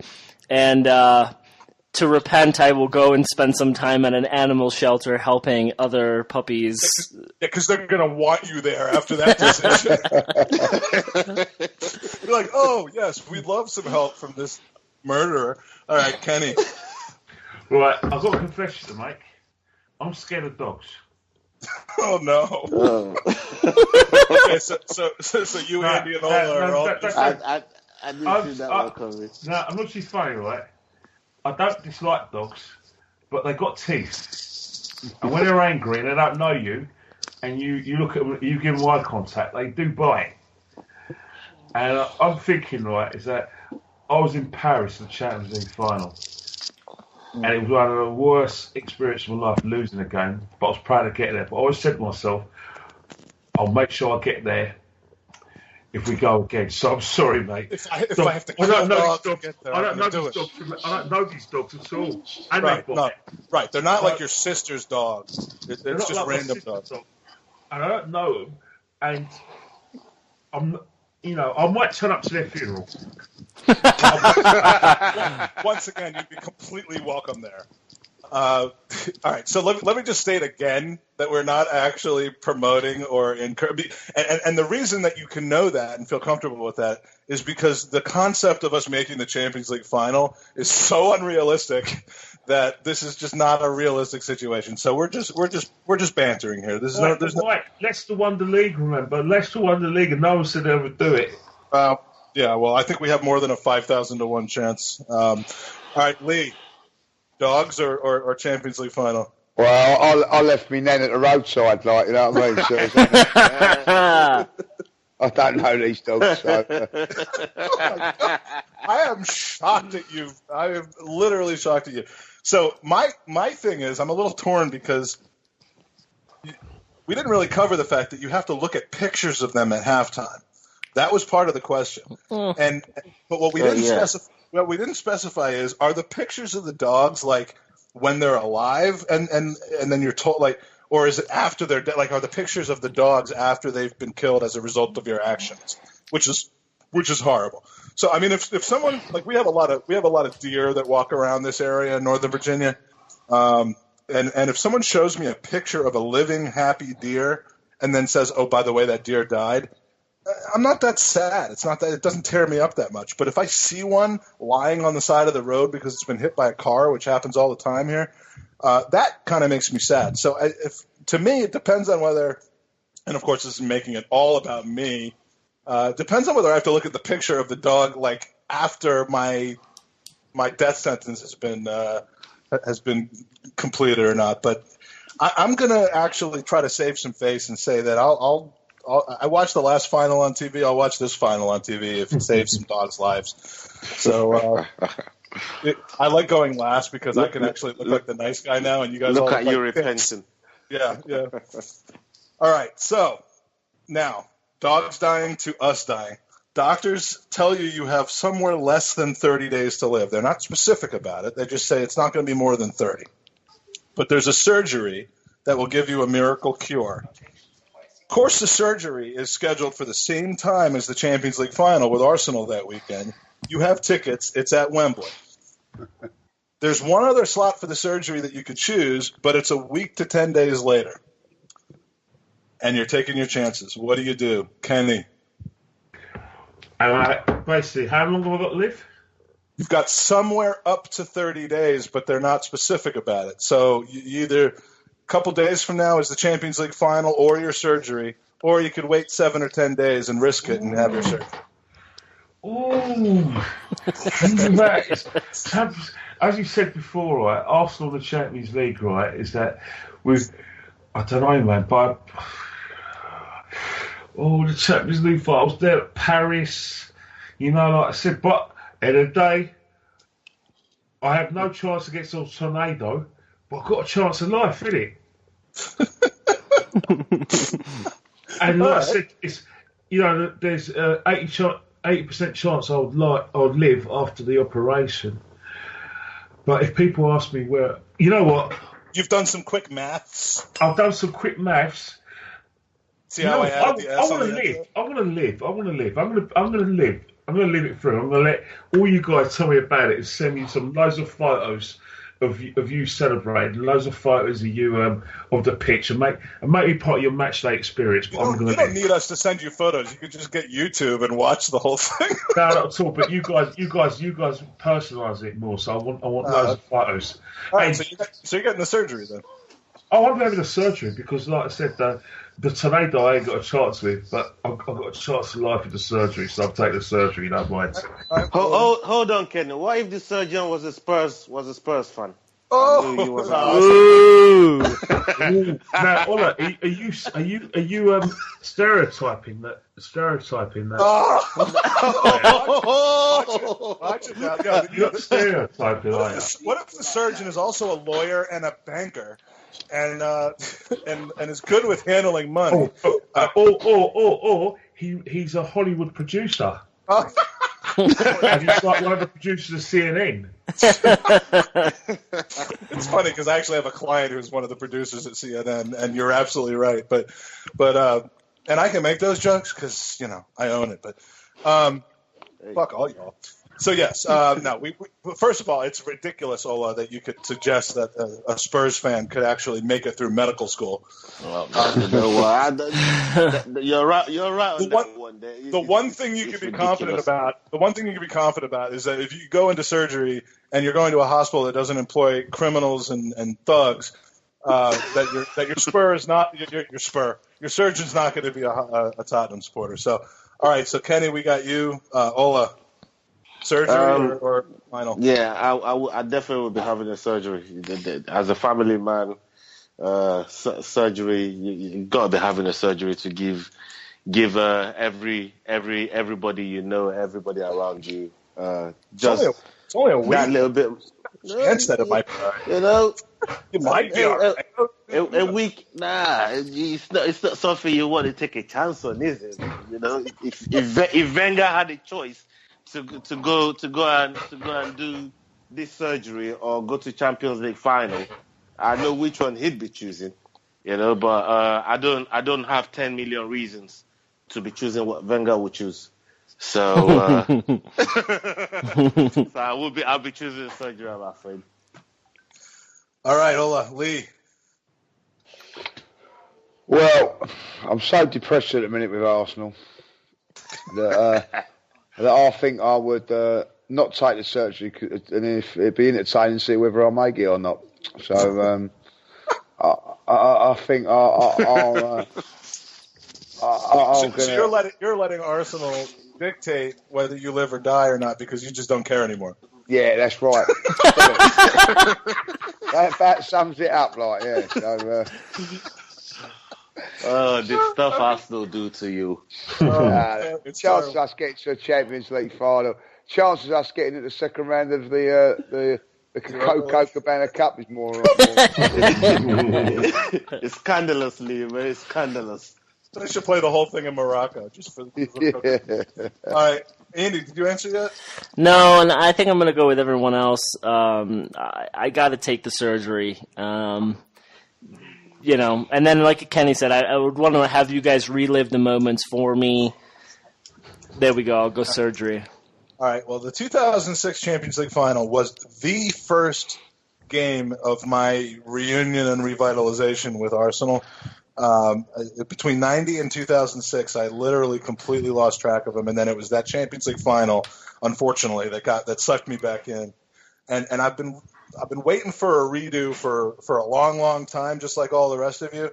And to repent, I will go and spend some time at an animal shelter helping other puppies. Yeah, because they're going to want you there after that decision. You're like, oh, yes, we'd love some help from this murderer. All right, Kenny. Right, I've got a confession to make. I'm scared of dogs. Oh, no. Okay, so you, Andy, and Ola are all... I didn't see that one coming. No, I'm not too funny, right? I don't dislike dogs, but they got teeth. And when they're angry and they don't know you, and you look at them, you give them eye contact, they do bite. And I'm thinking, right, is that I was in Paris for the Champions League final. And it was one of the worst experiences of my life, losing the game. But I was proud to get there. But I always said to myself, I'll make sure I get there if we go again. So I'm sorry, mate. If I have to kill dogs to get there, I don't know these dogs at all. And right. They're not like your sister's dogs. It's just like random dogs. And I don't know them. And I might turn up to their funeral. Once again, you'd be completely welcome there. All right, so let me just state again that we're not actually promoting or encouraging. And the reason that you can know that and feel comfortable with that is because the concept of us making the Champions League final is so unrealistic that this is just not a realistic situation. So we're just bantering here. Leicester won the league, remember? Leicester won the league, and no one said they would do it. Yeah, well, I think we have more than a 5,000 to 1 chance. All right, Lee, dogs or Champions League final? Well, I left me nan at the roadside, like, you know what I mean? So, I don't know these dogs. So. Oh my God. I am shocked at you. I am literally shocked at you. So my thing is, I'm a little torn because we didn't really cover the fact that you have to look at pictures of them at halftime. That was part of the question. But what we didn't specify is, are the pictures of the dogs like when they're alive and then you're told, like, or is it after they're dead? Like, are the pictures of the dogs after they've been killed as a result of your actions? Which is horrible. So I mean, if someone, like, we have a lot of deer that walk around this area in Northern Virginia, and if someone shows me a picture of a living happy deer and then says, oh, by the way, that deer died, I'm not that sad. It's not that, it doesn't tear me up that much. But if I see one lying on the side of the road because it's been hit by a car, which happens all the time here, that kind of makes me sad. So to me, it depends on whether, and of course this is making it all about me, depends on whether I have to look at the picture of the dog like after my death sentence has been completed or not. But I'm going to actually try to save some face and say that I watched the last final on TV. I'll watch this final on TV if it saves some dogs' lives. So I like going last because I can actually look like the nice guy now, and you guys look all at you repenting. Yeah. All right. So now, dogs dying to us dying. Doctors tell you have somewhere less than 30 days to live. They're not specific about it. They just say it's not going to be more than 30. But there's a surgery that will give you a miracle cure. Of course, the surgery is scheduled for the same time as the Champions League final with Arsenal that weekend. You have tickets. It's at Wembley. There's one other slot for the surgery that you could choose, but it's a week to 10 days later. And you're taking your chances. What do you do? Kenny? Basically, how long have I got to live? you've got somewhere up to 30 days, but they're not specific about it. So you either a couple days from now is the Champions League final or your surgery, or you could wait 7 or 10 days and risk it and have your surgery. Ooh, as you said before, right? Arsenal, the Champions League, right? Is that with I don't know, man, but the Champions League finals there at Paris, like I said, but at the day, I have no chance against a tornado, but I've got a chance of life, innit? And like I said, it's there's 80% chance I would live after the operation. But if people ask me where, you know what? You've done some quick maths. I've done some quick maths. See how I added the S I want to live. I want to live. I'm going to live. I'm going to live it through. I'm going to let all you guys tell me about it and send me loads of photos of you celebrating, loads of photos of you of the pitch, and make me part of your match day experience. But you don't need us to send you photos. You can just get YouTube and watch the whole thing. No, not at all. But you guys personalise it more. So I want loads of photos. All right, so you're getting the surgery then? Oh, I'm having a surgery because, like I said, the tornado I ain't got a chance with, but I've got a chance of life with the surgery, so I'll take the surgery. You don't mind. Hold on, Ken. What if the surgeon was a Spurs fan? Oh, now, Ola, are you stereotyping that? Watch it now. You're stereotyping, are you? What if the surgeon is also a lawyer and a banker, and is good with handling money? Or he's a Hollywood producer. And he's like one of the producers of CNN. It's funny because I actually have a client who's one of the producers at CNN, and you're absolutely right. But and I can make those jokes because I own it. But fuck all y'all. So yes, no. We first of all, it's ridiculous, Ola, that you could suggest that a Spurs fan could actually make it through medical school. Well, you're right. You're right. The one thing you can be confident about is that if you go into surgery and you're going to a hospital that doesn't employ criminals and thugs, that your Spur is not your surgeon's not going to be a Tottenham supporter. So, all right. So Kenny, we got you, Ola. Surgery or final? Yeah, I definitely would be having a surgery. As a family man, surgery, you got to be having a surgery to give everybody everybody around you just it's only a week. That little bit. Chance that it might be all right. You might be all right. A week, it's not something you want to take a chance on, is it? If Wenger had a choice to go and do this surgery or go to Champions League final, I know which one he'd be choosing, but I don't have 10 million reasons to be choosing what Wenger would choose. So, I'll be choosing surgery, I'm afraid. All right, Ola, Lee. Well, I'm so depressed at the minute with Arsenal that I think I would not take the surgery, and if it'd be entertaining to see whether I make it or not. So I think I'll So you're letting Arsenal dictate whether you live or die or not because you just don't care anymore. Yeah, that's right. that sums it up, yeah. So, the stuff Arsenal do to you. Chances of us getting to a Champions League final, chances of us getting to the second round of the Coca-Cola Cup is more. It's scandalous, Liam. It's scandalous. They should play the whole thing in Morocco just for. All right, Andy, did you answer yet? No, and I think I'm going to go with everyone else. I got to take the surgery. And then like Kenny said, I would want to have you guys relive the moments for me. There we go. I'll go surgery. All right. Well, the 2006 Champions League final was the first game of my reunion and revitalization with Arsenal. Between 90 and 2006, I literally completely lost track of them. And then it was that Champions League final unfortunately, that sucked me back in. And I've been waiting for a redo for a long time, just like all the rest of you.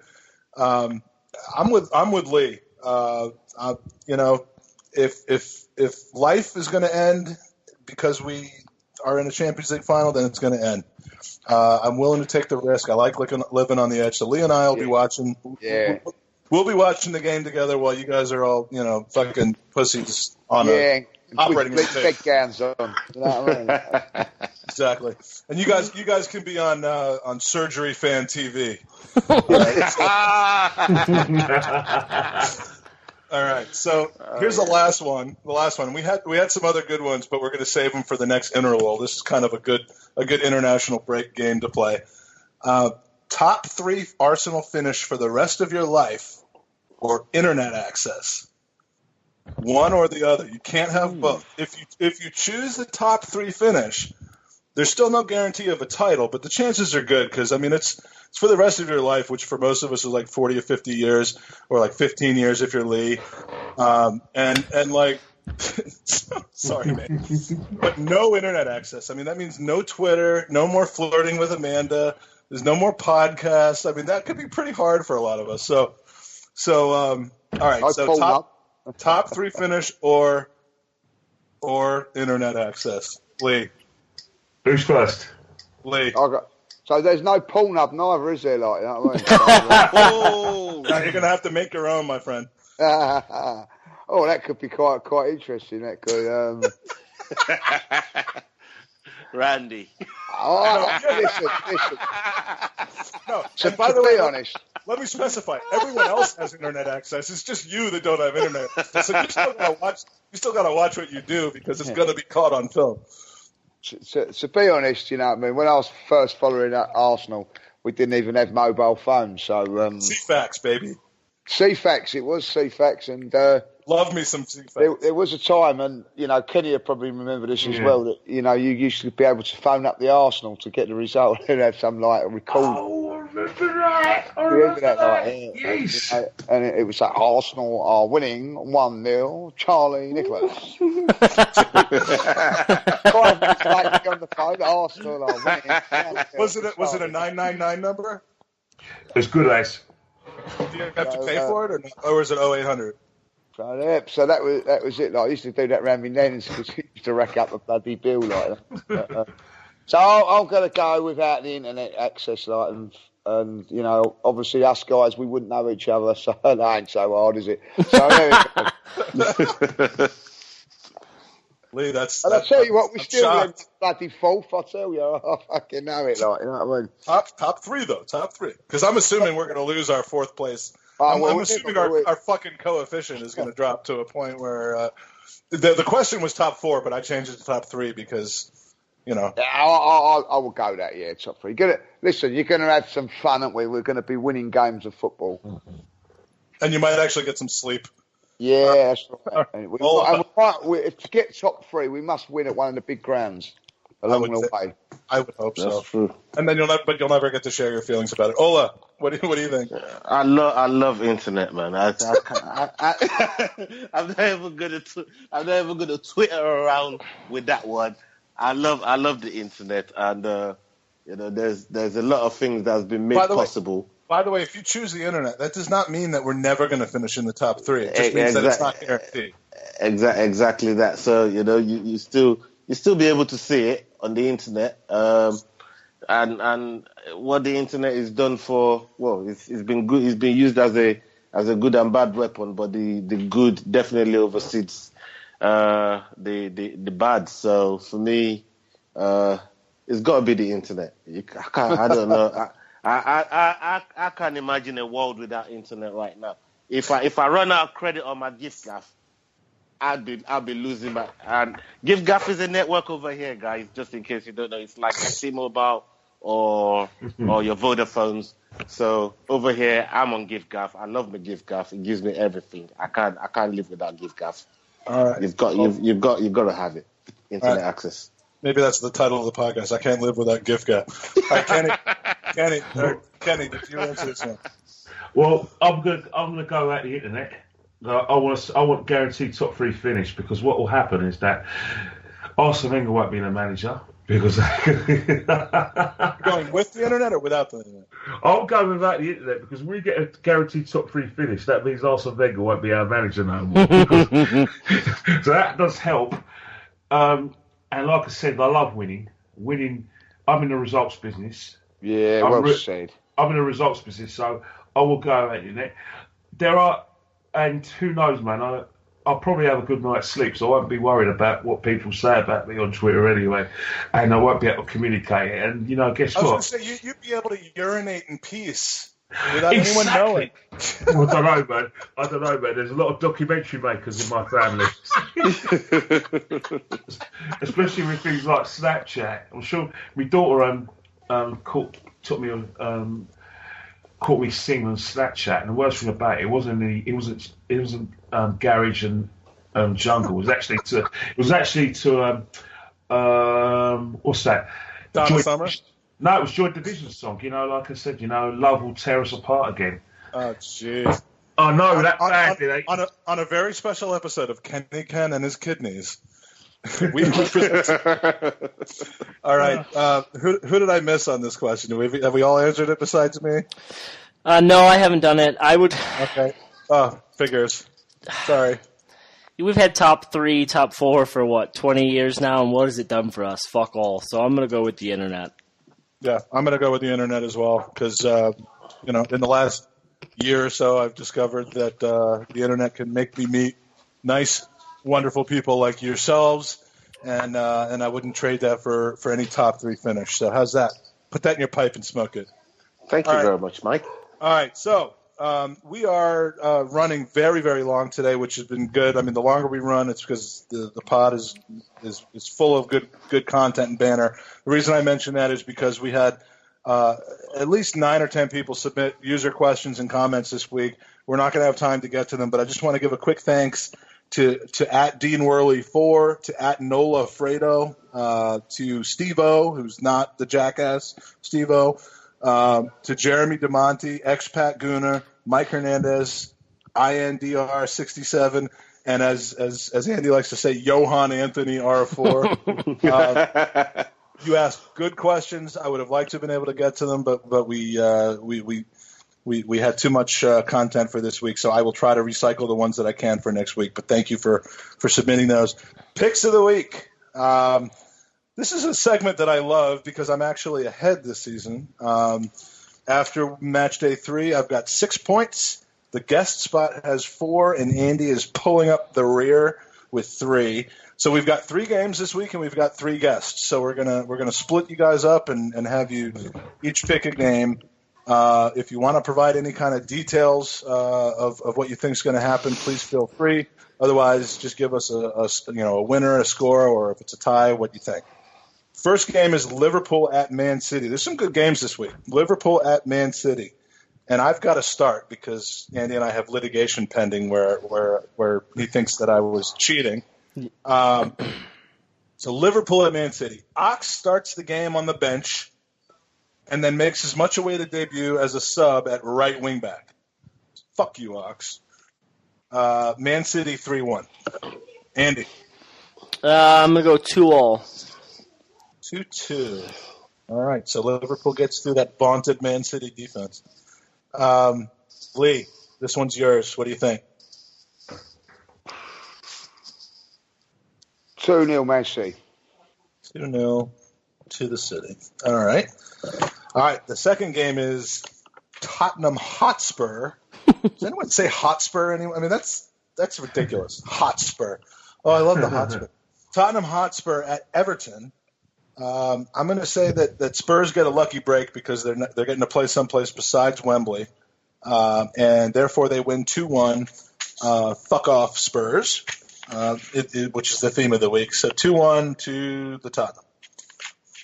I'm with Lee. If life is going to end because we are in a Champions League final, then it's going to end. I'm willing to take the risk. I like living on the edge. So Lee and I will be watching. Yeah. We'll be watching the game together while you guys are all, fucking pussies on operating with big gowns on. You know what I mean? Exactly. And you guys can be on Surgery Fan TV. All right. So here's the last one. We had some other good ones, but we're going to save them for the next interval. This is kind of a good international break game to play. Top 3 Arsenal finish for the rest of your life, or internet access. One or the other. You can't have both. If you choose the top 3 finish, there's still no guarantee of a title, but the chances are good because, it's for the rest of your life, which for most of us is like 40 or 50 years, or like 15 years if you're Lee. And like, sorry, man. But no internet access. That means no Twitter, no more flirting with Amanda. There's no more podcasts. That could be pretty hard for a lot of us. So all right. So top 3 finish or internet access. Lee. Who's first? Lee. So there's no Pornhub neither, is there? Like that? Now you're gonna have to make your own, my friend. Oh, that could be quite interesting. That could. Randy. Oh, listen. No, So and by the way, honest, let me specify. Everyone else has internet access. It's just you that don't have internet. So you still gotta watch what you do because it's gonna be caught on film. To be honest, you know what I mean? When I was first following Arsenal, we didn't even have mobile phones. So CFAX, baby. CFAX, it was CFAX, and love me some CFAX. There was a time, and Kenny will probably remember this as well. That you used to be able to phone up the Arsenal to get the result and have some like a recording. Oh, I remember that. Yes. And it was like Arsenal are winning 1-0. Charlie Nicholas. 5 minutes later on the phone, Arsenal are winning. Was it a 999 number? As good as. Do you have to pay for it, or was it 0800? So that was it. Like, I used to do that around my nens because I used to rack up a bloody bill like that. So I'm going to go without the internet access, like, and obviously us guys, we wouldn't know each other, so that ain't so hard, is it? So there we go. Lee, that's. And I tell you what, we still in bloody fourth. I tell you, I fucking know it. Like, you know what I mean? Top 3 though, top 3. Because I'm assuming we're going to lose our 4th place. I'm assuming our fucking coefficient is going to drop to a point where the question was top 4, but I changed it to top 3 because, Yeah, I will go that. Yeah, top 3. Listen, you're going to have some fun, aren't we? We're going to be winning games of football, and you might actually get some sleep. Yeah, that's right. To get top 3, we must win at one of the big grounds along the way. I would hope so. That's true. And then you'll never get to share your feelings about it. Ola, what do you think? I love internet, man. I'm never gonna Twitter around with that one. I love the internet, and there's a lot of things that's been made possible. By the way, if you choose the internet, that does not mean that we're never going to finish in the top 3. It just means that it's not guaranteed. Exactly that. So you still be able to see it on the internet, and what the internet is done for. Well, it's been good. It's been used as a good and bad weapon, but the good definitely oversees the bad. So for me, it's got to be the internet. I don't know. I can't imagine a world without internet right now. If I run out of credit on my gift gaff, I'll be losing my. And gift gaff is a network over here, guys. Just in case you don't know, it's like a T-Mobile or your Vodafones. So over here, I'm on gift gaff. I love my gift gaff. It gives me everything. I can't live without gift gaff. All right, you've got to have it. Internet access. Maybe that's the title of the podcast. I can't live without gift gaff. All right, Kenny, did you answer this one? Well, I'm gonna go at the internet. I want guaranteed top 3 finish, because what will happen is that Arsene Wenger won't be the manager because You're going with the internet or without the internet? I'll go without the internet because we get a guaranteed top 3 finish. That means Arsene Wenger won't be our manager no more. So that does help. And like I said, I love winning. Winning, I'm in the results business. Yeah, well said. I'm in the results business, so I will go at the net. And who knows, man, I'll probably have a good night's sleep, so I won't be worried about what people say about me on Twitter anyway, and I won't be able to communicate it. And, guess what? I was going to say, you'd be able to urinate in peace without anyone knowing. Well, I don't know, man. There's a lot of documentary makers in my family. Especially with things like Snapchat. I'm sure my daughter caught me singing on Snapchat, and the worst thing about it wasn't garage and jungle. It was actually to what's that? Donna Summer? No, it was Joy Division's song. Like I said, love will tear us apart again. Oh, jeez. Oh no, that bad. On a very special episode of Kenny Ken and his kidneys. All right. Who did I miss on this question? Have we all answered it besides me? No, I haven't done it. I would. Okay. Oh, figures. Sorry. We've had top 3, top 4 for 20 years now, and what has it done for us? Fuck all. So I'm gonna go with the internet. Yeah, I'm gonna go with the internet as well because in the last year or so, I've discovered that the internet can make me meet nice, wonderful people like yourselves, and I wouldn't trade that for any top 3 finish. So how's that? Put that in your pipe and smoke it. Thank you very much, Mike. All right, so we are running very, very long today, which has been good. I mean, the longer we run, it's because the pod is full of good content and banner. The reason I mention that is because we had at least 9 or 10 people submit user questions and comments this week. We're not going to have time to get to them, but I just want to give a quick thanks to @DeanWorley4, to @NolaFredo, to Steve-O, who's not the jackass Steve-O, to Jeremy DeMonte, expat Gooner, Mike Hernandez, INDR67, and as Andy likes to say, Johan Anthony R4. You asked good questions. I would have liked to have been able to get to them, but we had too much content for this week, so I will try to recycle the ones that I can for next week. But thank you for submitting those. Picks of the week. This is a segment that I love because I'm actually ahead this season. After match day 3, I've got 6 points. The guest spot has 4, and Andy is pulling up the rear with 3. So we've got 3 games this week, and we've got 3 guests. So we're gonna split you guys up and have you each pick a game. If you want to provide any kind of details of what you think is going to happen, please feel free. Otherwise, just give us a winner, a score, or if it's a tie, what you think. First game is Liverpool at Man City. There's some good games this week. Liverpool at Man City. And I've got to start because Andy and I have litigation pending where he thinks that I was cheating. So Liverpool at Man City. Ox starts the game on the bench and then makes as much a way to debut as a sub at right wing back. Fuck you, Ox. Man City 3-1. Andy. I'm going to go 2-all. 2-2. All right, so Liverpool gets through that vaunted Man City defense. Lee, this one's yours. What do you think? 2-0 Man City. 2-0 to the City. All right. The second game is Tottenham Hotspur. Does anyone say Hotspur? I mean, that's ridiculous. Hotspur. Oh, I love the Hotspur. Tottenham Hotspur at Everton. I'm going to say that Spurs get a lucky break because they're getting to play someplace besides Wembley, and therefore they win 2-1. Fuck off, Spurs, which is the theme of the week. So 2-1 to the Tottenham.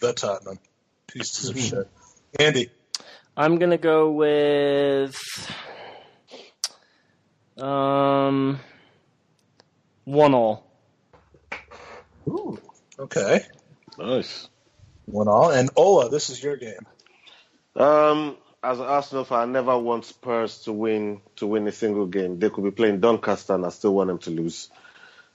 The Tottenham. Pieces of shit. Andy. I'm going to go with 1-all. Ooh, okay. Nice. 1-all. And Ola, this is your game. As an Arsenal fan, I never want Spurs to win a single game. They could be playing Doncaster and I still want them to lose.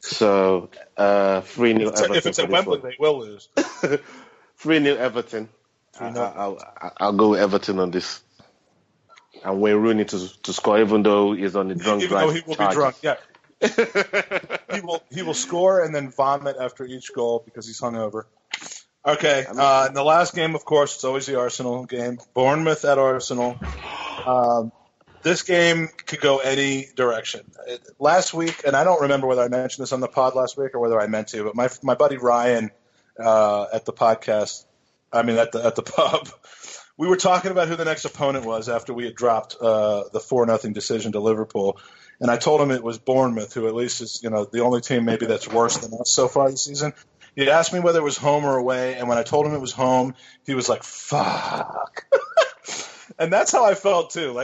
So 3-0 Everton. If it's at Wembley, they will lose. 3-0 Everton. I'll go with Everton on this. And Wayne Rooney to score, even though he's on the drunk drive. Even though he will be drunk, yeah. he will score and then vomit after each goal because he's hungover. Okay, in the last game, of course, it's always the Arsenal game. Bournemouth at Arsenal. This game could go any direction. Last week, and I don't remember whether I mentioned this on the pod last week or whether I meant to, but my buddy Ryan at the podcast, at the pub, we were talking about who the next opponent was after we had dropped the 4-0 decision to Liverpool, and I told him it was Bournemouth, who at least is the only team maybe that's worse than us so far this season. He asked me whether it was home or away, and when I told him it was home, he was like, "Fuck." And that's how I felt too.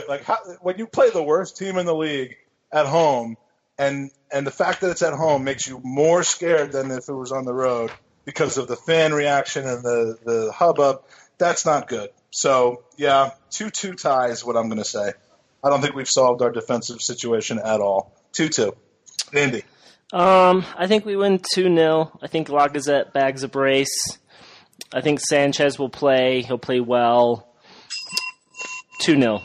When you play the worst team in the league at home, and the fact that it's at home makes you more scared than if it was on the road because of the fan reaction and the hubbub. That's not good. So yeah, 2-2 tie is what I'm going to say. I don't think we've solved our defensive situation at all. 2-2. Andy. I think we win 2-0. I think Lacazette bags a brace. I think Sanchez will play. He'll play well. 2-0.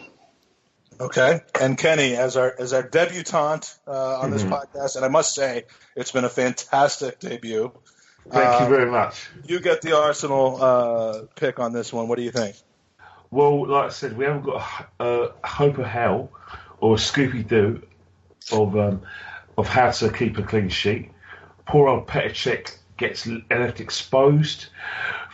Okay. And Kenny, as our debutante on this podcast, and I must say, it's been a fantastic debut. Thank you very much. You get the Arsenal pick on this one. What do you think? Well, like I said, we haven't got a hope of hell or a Scooby-Doo of how to keep a clean sheet. Poor old Petr Cech gets left exposed.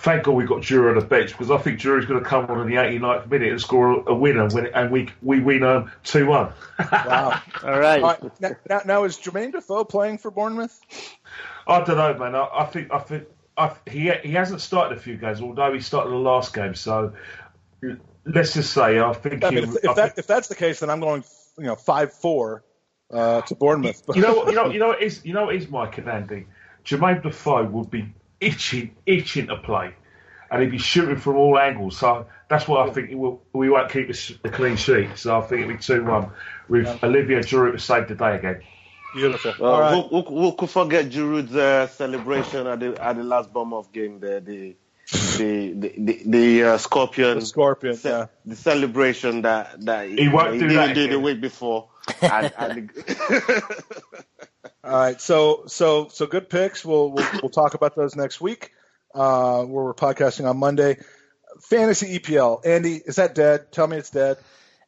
Thank God we got Giroud on the bench, because I think Giroud's going to come on in the 89th minute and score a winner, and we win 2-1. Wow! All right. Now is Jermaine Defoe playing for Bournemouth? I don't know, man. I think he hasn't started a few games, although he started the last game. So let's just say I think if that's the case, then I'm going 5-4 to Bournemouth. You know what is Mike and Andy? Jermaine Defoe would be itching to play, and he'd be shooting from all angles. So that's why I think we won't keep a clean sheet. So I think it'll be 2-1 with Olivier Giroud to save the day again. Beautiful. All right. Who could forget Giroud's celebration at the last Bournemouth game there? The scorpion. The scorpion. The celebration that he won't do that the week before. All right, so good picks. We'll talk about those next week. Where we're podcasting on Monday. Fantasy EPL. Andy, is that dead? Tell me it's dead.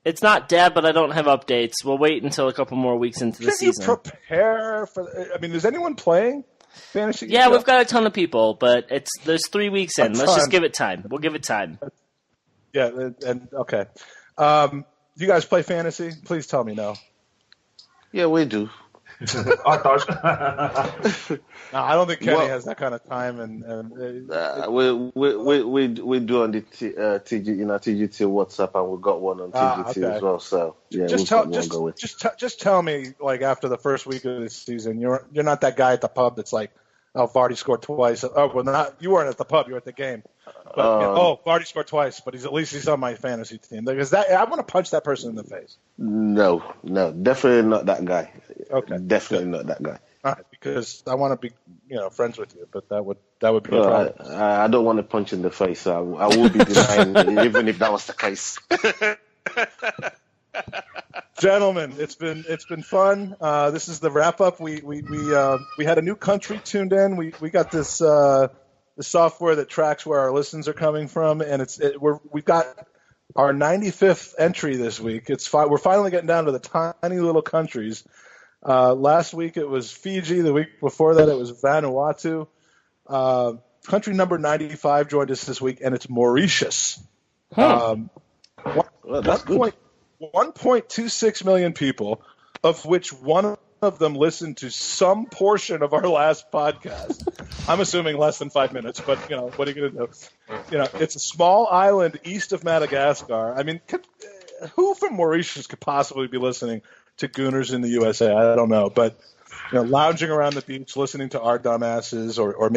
It's not dead, but I don't have updates. We'll wait until a couple more weeks into the season. Can you prepare for? Is anyone playing fantasy? Yeah, EPL? we've got a ton of people, but there's 3 weeks in. Let's just give it time. We'll give it time. Yeah, and okay. You guys play fantasy? Please tell me no. Yeah, we do. I don't. No, I don't think Kenny has that kind of time. We do on the TGT WhatsApp, and we got one on TGT as well. So yeah, just tell me, like, after the first week of the season, you're not that guy at the pub that's like, oh, Vardy scored twice. Oh, well, you weren't at the pub; you were at the game. But Vardy scored twice, but at least he's on my fantasy team. Because I want to punch that person in the face. No, definitely not that guy. Okay, definitely not that guy. All right, because I want to be, friends with you, but that would be a problem. I don't want to punch in the face. So I will be denying even if that was the case. Gentlemen, it's been fun. This is the wrap up. We had a new country tuned in. We got this the software that tracks where our listens are coming from, and we've got our 95th entry this week. We're finally getting down to the tiny little countries. Last week it was Fiji. The week before that it was Vanuatu. Country number 95 joined us this week, and it's Mauritius. Well, that's good. 1.26 million people, of which one of them listened to some portion of our last podcast. I'm assuming less than 5 minutes, but what are you going to do? It's a small island east of Madagascar. I mean, who from Mauritius could possibly be listening to Gooners in the USA? I don't know, but lounging around the beach, listening to our dumbasses, or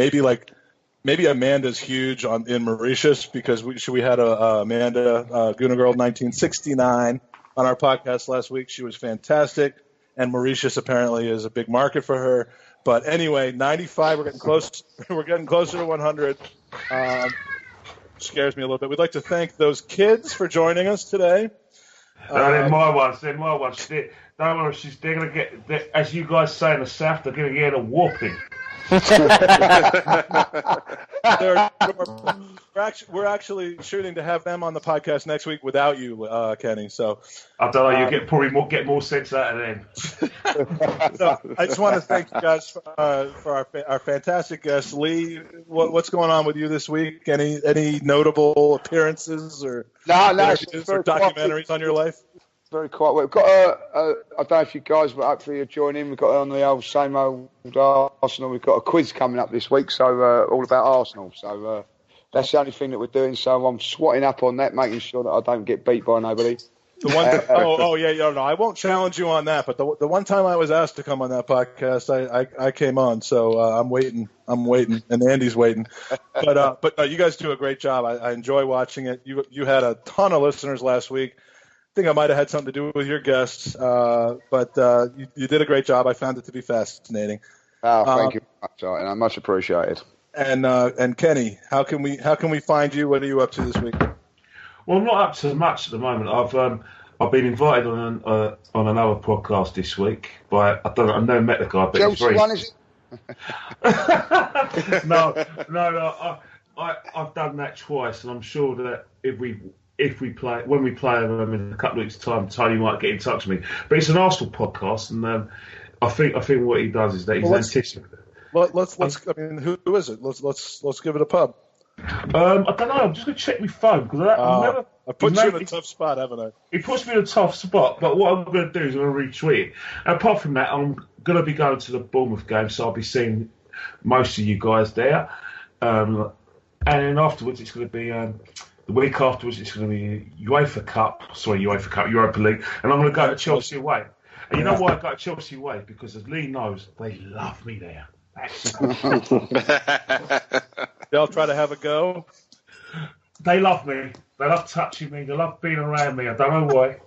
maybe Amanda's huge in Mauritius, because we had Amanda Gooner Girl 1969 on our podcast last week. She was fantastic, and Mauritius apparently is a big market for her. But anyway, 95. We're getting close. We're getting closer to 100. Scares me a little bit. We'd like to thank those kids for joining us today. They're my ones. They're my ones. Don't worry, they're going to get, as you guys say in the South, they're going to get a whooping. We're actually shooting to have them on the podcast next week without you, Kenny. So I don't know. You get more sense out of them. So I just want to thank you guys for our fantastic guest, Lee. What's going on with you this week? Any notable appearances or documentaries on your life? Very quiet. We've got I don't know if you guys were up for you joining. We've got on the same old Arsenal. We've got a quiz coming up this week, so all about Arsenal. So that's the only thing that we're doing. So I'm swatting up on that, making sure that I don't get beat by nobody. The one, no, I won't challenge you on that. But the one time I was asked to come on that podcast, I came on. So I'm waiting, and Andy's waiting. But you guys do a great job. I enjoy watching it. You had a ton of listeners last week. I think I might have had something to do with your guests, but you did a great job. I found it to be fascinating. Oh, thank you much, and I much appreciated. And Kenny, how can we find you? What are you up to this week? Well, I'm not up to much at the moment. I've been invited on another podcast this week by I've never met the guy, but Chelsea he's one, is it? No. I've done that twice, and I'm sure that when we play them in a couple of weeks' time, Tony might get in touch with me. But it's an Arsenal podcast, and I think what he does is that he's anticipating. Let's. I mean, who is it? Let's give it a pub. I don't know. I'm just going to check my phone because I put you in a tough spot, haven't I? He puts me in a tough spot. But what I'm going to do is I'm going to retweet it. And apart from that, I'm going to be going to the Bournemouth game, so I'll be seeing most of you guys there. And then afterwards, it's going to be. The week afterwards, it's going to be Europa League, and I'm going to go to Chelsea away. And you know why I go to Chelsea away? Because as Lee knows, they love me there. They'll try to have a go. They love me. They love touching me. They love being around me. I don't know why.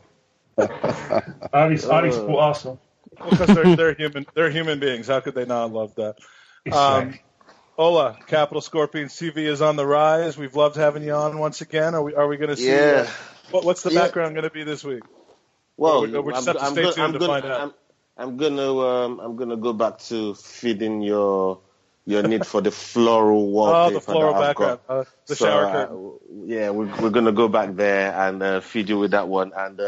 I only support Arsenal. Because they're human. They're human beings. How could they not love that? Ola, Capital Scorpion CV is on the rise. We've loved having you on once again. Are we going to see? Yeah. What's the background going to be this week? Well, we're just have to stay tuned to find out. I'm gonna go back to feeding your need for the floral wallpaper. Oh, the floral background, the shower curtain. Yeah, we're gonna go back there and feed you with that one. And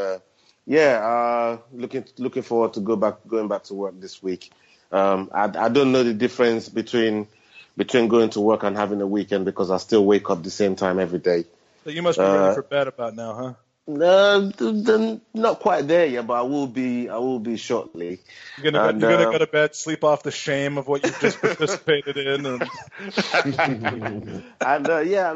looking forward to going back to work this week. I don't know the difference between going to work and having a weekend because I still wake up the same time every day. So you must be ready for bed about now, huh? Not quite there yet, but I will be shortly. You're gonna go to bed, sleep off the shame of what you've just participated in, and I'm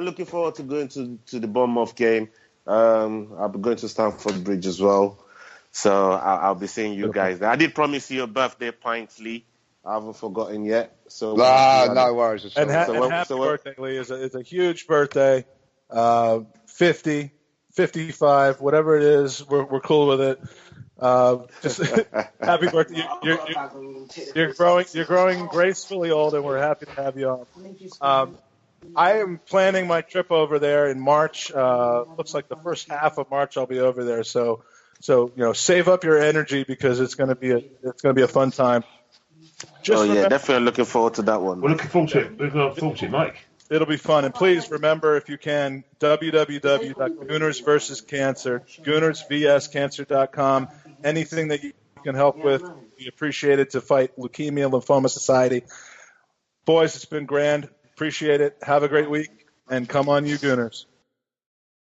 looking forward to going to the Bournemouth game. I'll be going to Stamford Bridge as well, so I'll be seeing you guys there. I did promise you a birthday pint, Lee. I haven't forgotten yet. So no worries. And happy birthday, Lee! It's a huge birthday. 50, 55, whatever it is, we're cool with it. Just happy birthday! You're growing gracefully old, and we're happy to have you on. I am planning my trip over there in March. Looks like the first half of March I'll be over there. So save up your energy because it's going to be a fun time. Definitely looking forward to that one. We're looking forward to it. Mike. It'll be fun. And please remember, if you can, www.goonersversuscancer, goonersvscancer.com. Anything that you can help with, we appreciate it to fight Leukemia and Lymphoma Society. Boys, it's been grand. Appreciate it. Have a great week, and come on, you Gooners.